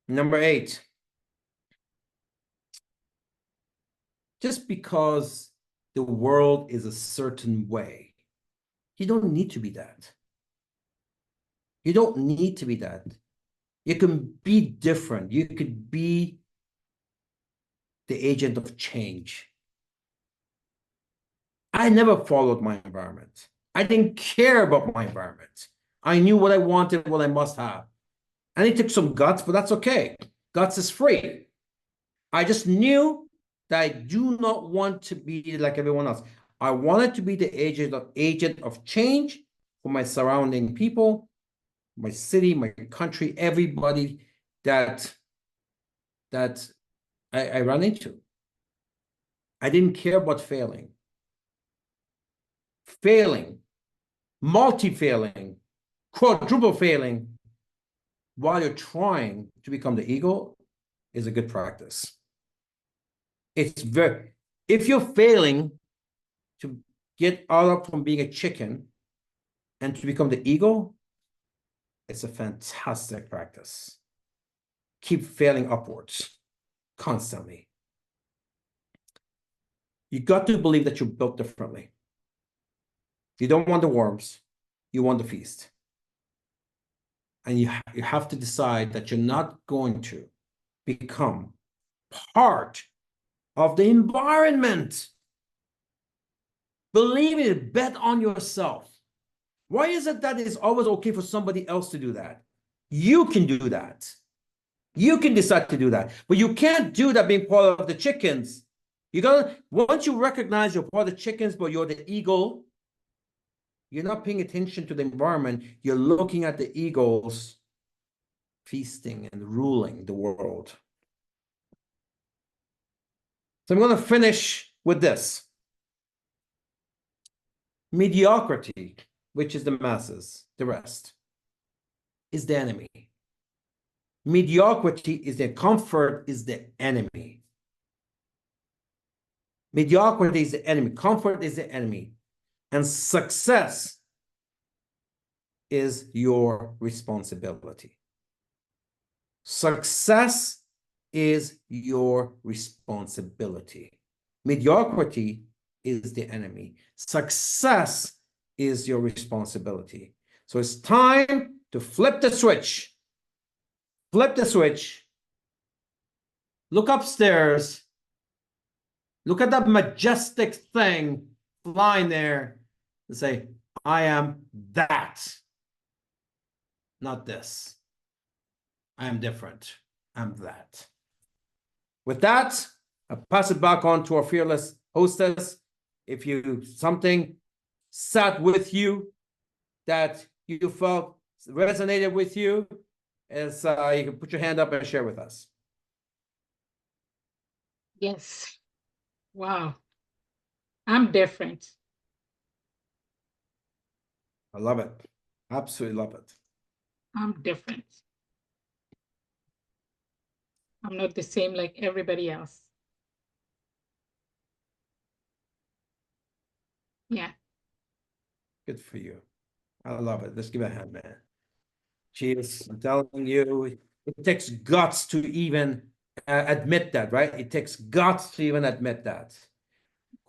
Number 8. Just because the world is a certain way, you don't need to be that. You don't need to be that. You can be different. You could be the agent of change. I never followed my environment. I didn't care about my environment. I knew what I wanted, what I must have. And it took some guts, but that's okay. Guts is free. I just knew that I do not want to be like everyone else. I wanted to be the agent of change for my surrounding people, my city, my country, everybody that I ran into. I didn't care about failing. Failing, multi-failing, quadruple failing while you're trying to become the eagle is a good practice. If you're failing to get out from being a chicken and to become the eagle, it's a fantastic practice. keep failing upwards constantly. You got to believe that you're built differently. You don't want the worms, you want the feast. And you have to decide that you're not going to become part of the environment. Believe it, bet on yourself. Why is it that it's always okay for somebody else to do that? You can do that. You can decide to do that, but you can't do that being part of the chickens. You gotta, once you recognize you're part of the chickens, but you're the eagle, you're not paying attention to the environment. You're looking at the eagles feasting and ruling the world. So I'm going to finish with this. Mediocrity, which is the masses, the rest, is the enemy. Mediocrity is the comfort, is the enemy. Mediocrity is the enemy. Comfort is the enemy. And success is your responsibility. Success is your responsibility. Mediocrity is the enemy. Success is your responsibility. So it's time to flip the switch. Flip the switch. Look upstairs. Look at that majestic thing flying there and say, I am that, not this. I am different. I'm that. With that, I pass it back on to our fearless hostess. If you something sat with you that you felt resonated with you, as you can put your hand up and share with us. Yes. Wow. I'm different. I love it. Absolutely love it. I'm different. I'm not the same like everybody else. Yeah. Good for you. I love it. Let's give it a hand, man. Cheers. I'm telling you, it takes guts to even admit that, right? It takes guts to even admit that.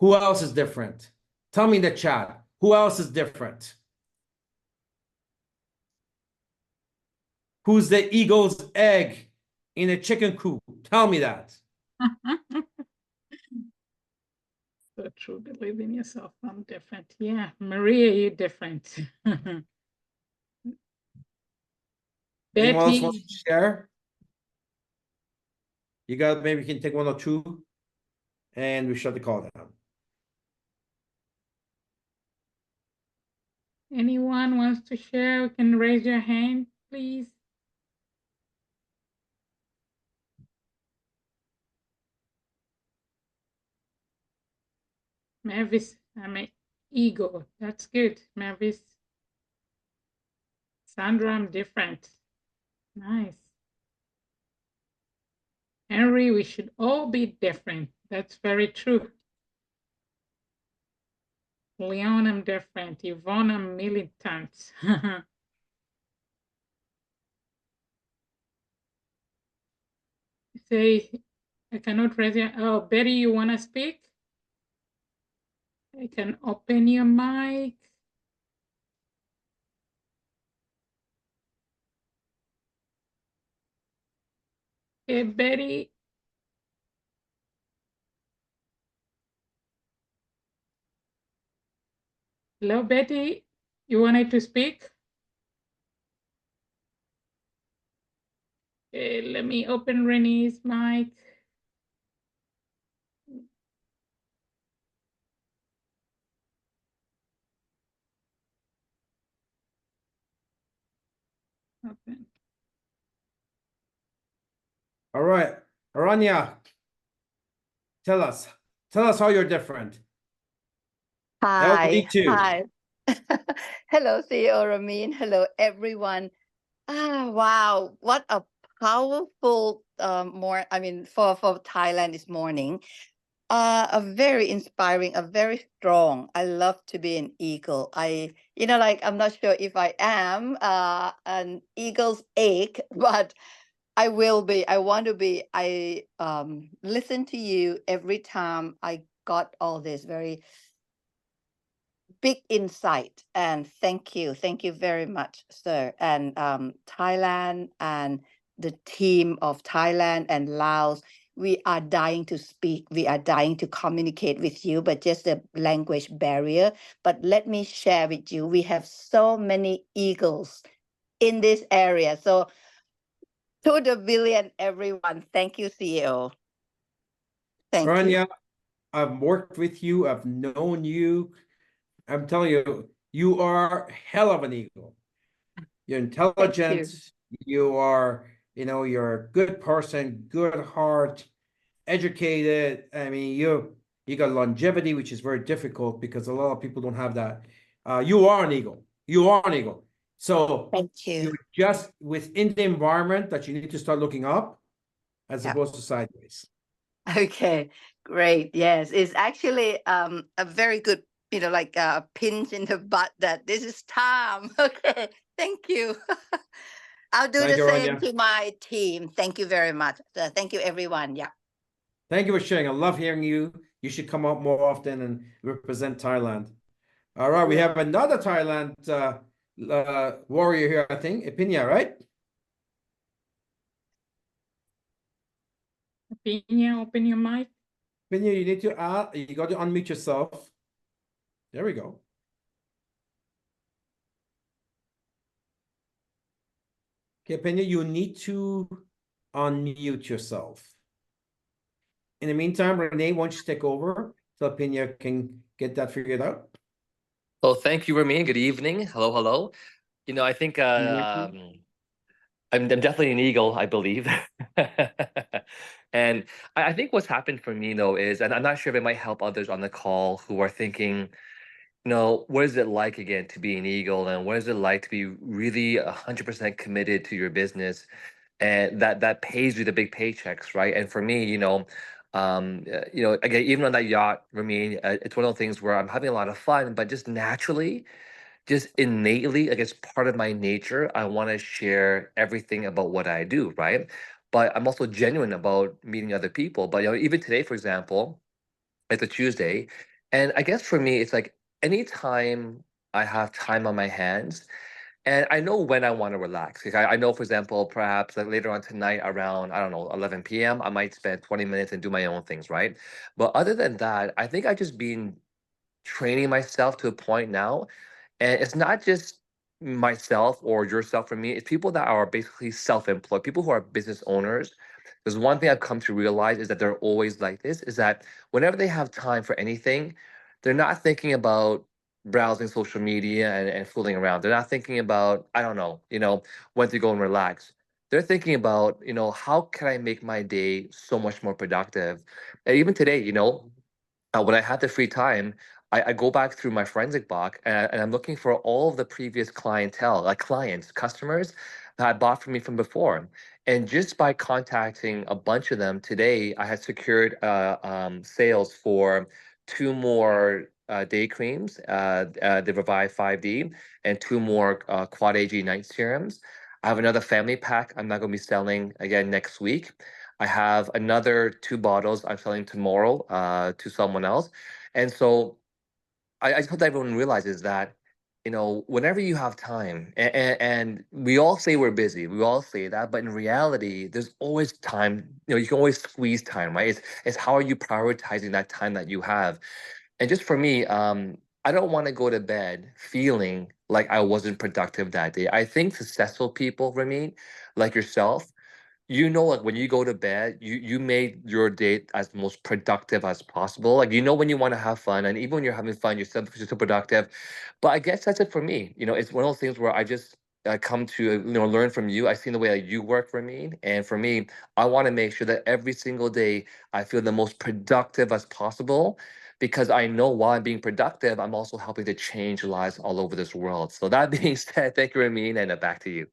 Who else is different? Tell me in the chat. Who else is different? Who's the eagle's egg in a chicken coop? Tell me that. So true. Believe in yourself. I'm different. Yeah. Maria, you're different. Anyone else Betty. wants to share? You got, maybe you can take one or two and we shut the call down. Anyone wants to share? You can raise your hand, please. Mavis, I'm an ego. That's good. Mavis. Sandra, I'm different. Nice. Henry, we should all be different. That's very true. Leon, I'm different. Yvonne, I'm militant. Say, I cannot raise your, oh, Betty, you want to speak? I can open your mic. Hey, Betty. Hello, Betty. You wanted to speak? Okay, let me open Renee's mic. Open. All right, Aranya, tell us how you're different. Hi, LD2. hi. Hello, CEO Ramin. Hello, everyone. Wow, what a powerful for Thailand this morning. A very inspiring, a very strong. I love to be an eagle. I'm not sure if I am an eagle's egg, but I will be. I want to be. I listen to you every time. I got all this very big insight, and thank you very much, sir. And Thailand and the team of Thailand and Laos, we are dying to speak, we are dying to communicate with you, but just the language barrier. But let me share with you, we have so many eagles in this area. So to the billion, everyone, thank you, CEO. Thank you. Rania, I've worked with you, I've known you. I'm telling you, you are hell of an eagle. You're intelligent, you are, you're a good person, good heart, educated. I mean, you got longevity, which is very difficult because a lot of people don't have that. You are an eagle. You are an eagle. So Thank you. you're just within the environment that you need to start looking up as Yep. opposed to sideways. Okay, great. Yes, it's actually a very good, like a pinch in the butt that this is time. Okay, thank you. I'll do Thank the you, same Rania. to my team. Thank you very much. Thank you, everyone. Yeah. Thank you for sharing. I love hearing you. You should come out more often and represent Thailand. All right, we have another Thailand warrior here, I think. Epinia, right? Pinya, open your mic. Epinia, you got to unmute yourself. There we go. Okay, Epinia, you need to unmute yourself. In the meantime, Renee, why don't you take over so Epinia can get that figured out? Well, thank you, Ramin. Good evening. Hello, hello. I think I'm definitely an eagle, I believe. And I think what's happened for me, though, is, and I'm not sure if it might help others on the call who are thinking, what is it like again to be an eagle, and what is it like to be really 100% committed to your business, and that pays you the big paychecks, right? And for me, again, even on that yacht, Ramin, it's one of those things where I'm having a lot of fun, but just naturally, just innately, like it's part of my nature. I want to share everything about what I do, right? But I'm also genuine about meeting other people. But even today, for example, it's a Tuesday, and I guess for me, it's like anytime I have time on my hands, and I know when I want to relax. Like I know, for example, perhaps like later on tonight around, I don't know, 11 p.m., I might spend 20 minutes and do my own things, right? But other than that, I think I just been training myself to a point now. And it's not just myself or yourself for me, it's people that are basically self-employed, people who are business owners. There's one thing I've come to realize is that they're always like this, is that whenever they have time for anything, they're not thinking about browsing social media and fooling around. They're not thinking about, I don't know, when to go and relax. They're thinking about, how can I make my day so much more productive? And even today, when I had the free time, I go back through my forensic book, and I'm looking for all of the previous clientele, like clients, customers that had bought from me from before. And just by contacting a bunch of them today, I had secured sales for 2 more day creams, the Revive 5D, and 2 more Quad AG night serums. I have another family pack I'm not going to be selling again next week. I have another 2 bottles I'm selling tomorrow to someone else. And so I just hope that everyone realizes that, whenever you have time, and we all say we're busy, we all say that, but in reality, there's always time. You can always squeeze time, right? It's how are you prioritizing that time that you have? And just for me, I don't want to go to bed feeling like I wasn't productive that day. I think successful people, Ramin, like yourself, like when you go to bed, you made your day as most productive as possible. Like when you want to have fun, and even when you're having fun, you're still productive. But I guess that's it for me. It's one of those things where I just come to learn from you. I've seen the way that you work, for me, and for me, I want to make sure that every single day I feel the most productive as possible. Because I know while I'm being productive, I'm also helping to change lives all over this world. So that being said, thank you, Ramin, and back to you.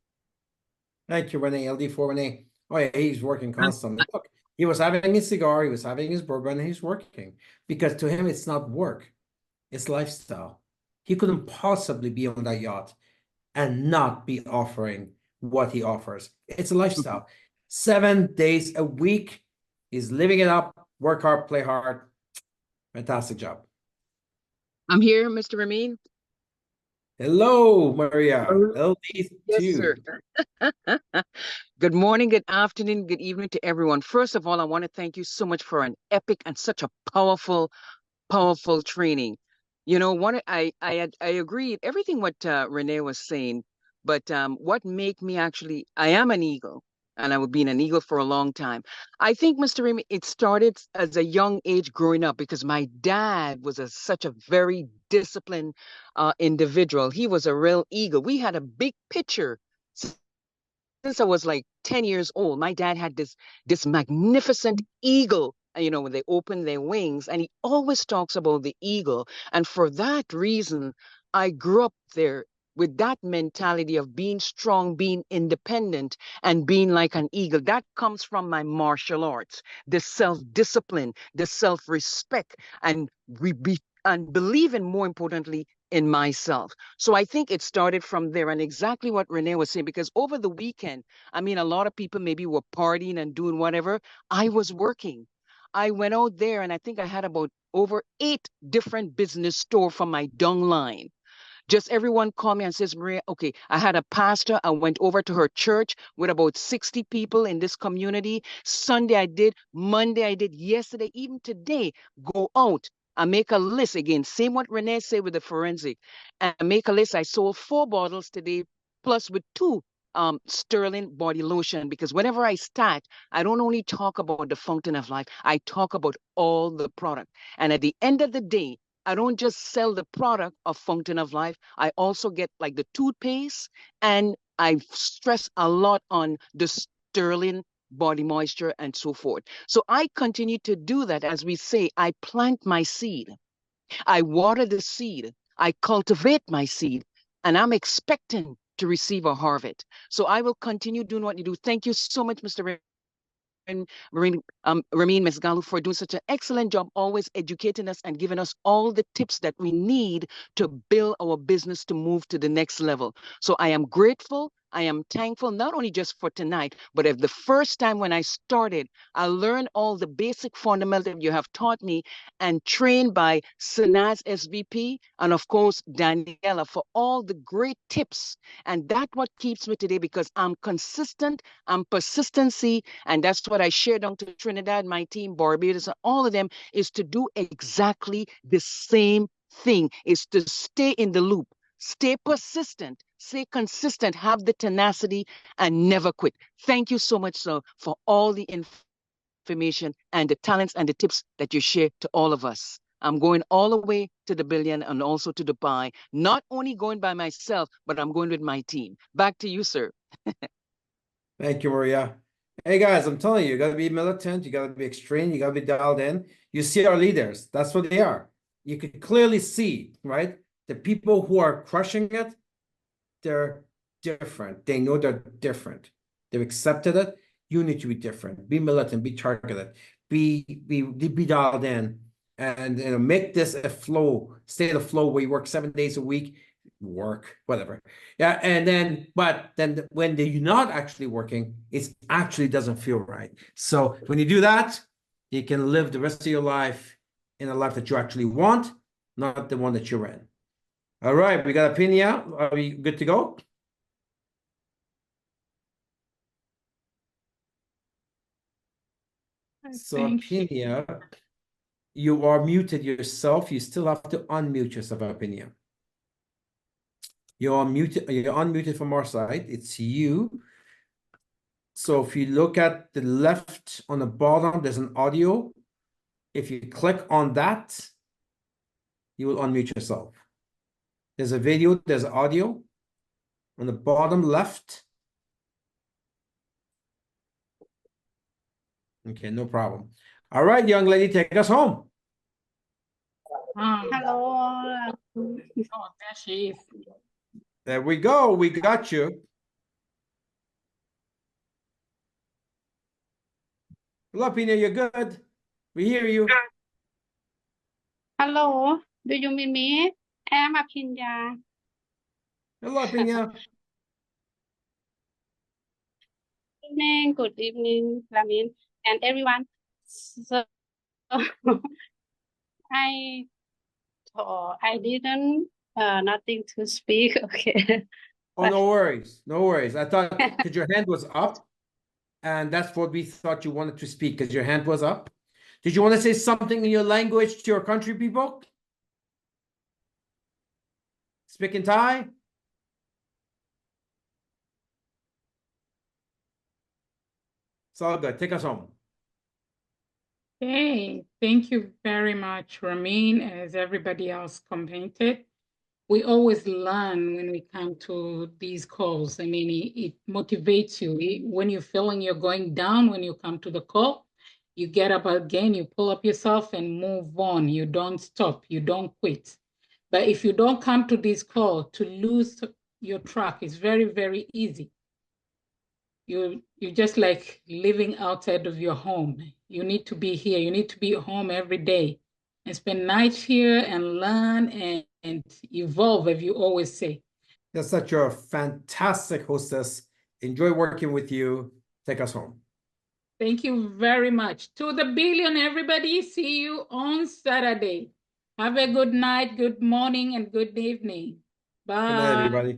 Thank you, Renee. LD4 Renee. Oh, yeah, he's working constantly. Look, he was having his cigar, he was having his bourbon, and he's working. Because to him, it's not work, it's lifestyle. He couldn't possibly be on that yacht and not be offering what he offers. It's a lifestyle. 7 days a week. He's living it up. Work hard, play hard. Fantastic job. I'm here, Mr. Ramin. Hello, Maria. Hello. LD2. Yes, sir. Good morning, good afternoon, good evening to everyone. First of all, I want to thank you so much for an epic and such a powerful training. You know, I agreed everything what Renee was saying, but what made me actually, I am an eagle, and I have been an eagle for a long time. I think, Mr. Remy, it started as a young age growing up because my dad was such a very disciplined individual. He was a real eagle. We had a big picture since I was like 10 years old. My dad had this magnificent eagle, you know, when they open their wings, and he always talks about the eagle. And for that reason, I grew up there with that mentality of being strong, being independent, and being like an eagle. That comes from my martial arts, the self-discipline, the self-respect, and and believing, more importantly, in myself. So I think it started from there, and exactly what Renee was saying, because over the weekend, I mean, a lot of people maybe were partying and doing whatever. I was working. I went out there and I think I had about over 8 different business stores from my dung line. Just everyone called me and says, Maria, okay, I had a pastor. I went over to her church with about 60 people in this community. Sunday I did, Monday I did, yesterday, even today, go out. I make a list again, same what Renee said with the forensic. And I make a list. I sold 4 bottles today, plus with 2 sterling body lotion, because whenever I start, I don't only talk about the fountain of life, I talk about all the product. And at the end of the day, I don't just sell the product of Fountain of Life. I also get like the toothpaste, and I stress a lot on the sterling body moisture and so forth. So I continue to do that. As we say, I plant my seed, I water the seed, I cultivate my seed, and I'm expecting to receive a harvest. So I will continue doing what you do. Thank you so much, Mr. and Ramin, Mesgarlou, for doing such an excellent job, always educating us and giving us all the tips that we need to build our business to move to the next level. So I am grateful. I am thankful, not only just for tonight, but if the first time when I started, I learned all the basic fundamentals you have taught me and trained by Sanaz SVP and of course, Daniela, for all the great tips. And that's what keeps me today, because I'm consistent, I'm persistency, and that's what I shared on to Trinidad, my team, Barbados, and all of them, is to do exactly the same thing, is to stay in the loop, stay persistent, stay consistent, have the tenacity, and never quit. Thank you so much, sir, for all the information and the talents and the tips that you share to all of us. I'm going all the way to the billion and also to Dubai, not only going by myself, but I'm going with my team. Back to you, sir. Thank you, Maria. Hey guys, I'm telling you, you gotta be militant, you gotta be extreme, you gotta be dialed in. You see our leaders, that's what they are. You can clearly see, right? The people who are crushing it, they're different. They know they're different. They've accepted it. You need to be different. Be militant, be targeted, be dialed in, and make this a flow, state of flow where you work 7 days a week, work, whatever. Yeah, and then, but then when you're not actually working, it actually doesn't feel right. So when you do that, you can live the rest of your life in a life that you actually want, not the one that you're in. All right, we got a pin out. Are we good to go? So Apinia, you are muted yourself. You still have to unmute yourself, Apinia. You're unmuted from our side. It's you. So if you look at the left on the bottom, there's an audio. If you click on that, you will unmute yourself. There's a video, there's audio on the bottom left. Okay, no problem. All right, young lady, take us home. Hello. Oh, there she is. There we go. We got you. Hello, Pina, you're good. We hear you. Hello, do you mean me? I am Apinya. Hello, Pina. Good evening, Ramin, and everyone. So I I didn't nothing to speak. Okay, Oh, no worries. No worries. I thought because your hand was up, and that's what we thought you wanted to speak because your hand was up. Did you want to say something in your language to your country people? Speak in Thai? It's all good. Take us home. Hey, thank you very much, Ramin, as everybody else commented. We always learn when we come to these calls. I mean, it motivates you. When you're feeling you're going down, when you come to the call, you get up again, you pull up yourself and move on. You don't stop, you don't quit. But if you don't come to this call, to lose your track is very, very easy. You're just like living outside of your home. You need to be here. You need to be home every day and spend nights here and learn and evolve, as you always say. That's such a fantastic hostess. Enjoy working with you. Take us home. Thank you very much. To the billion, everybody. See you on Saturday. Have a good night, good morning, and good evening. Good night, Bye. everybody.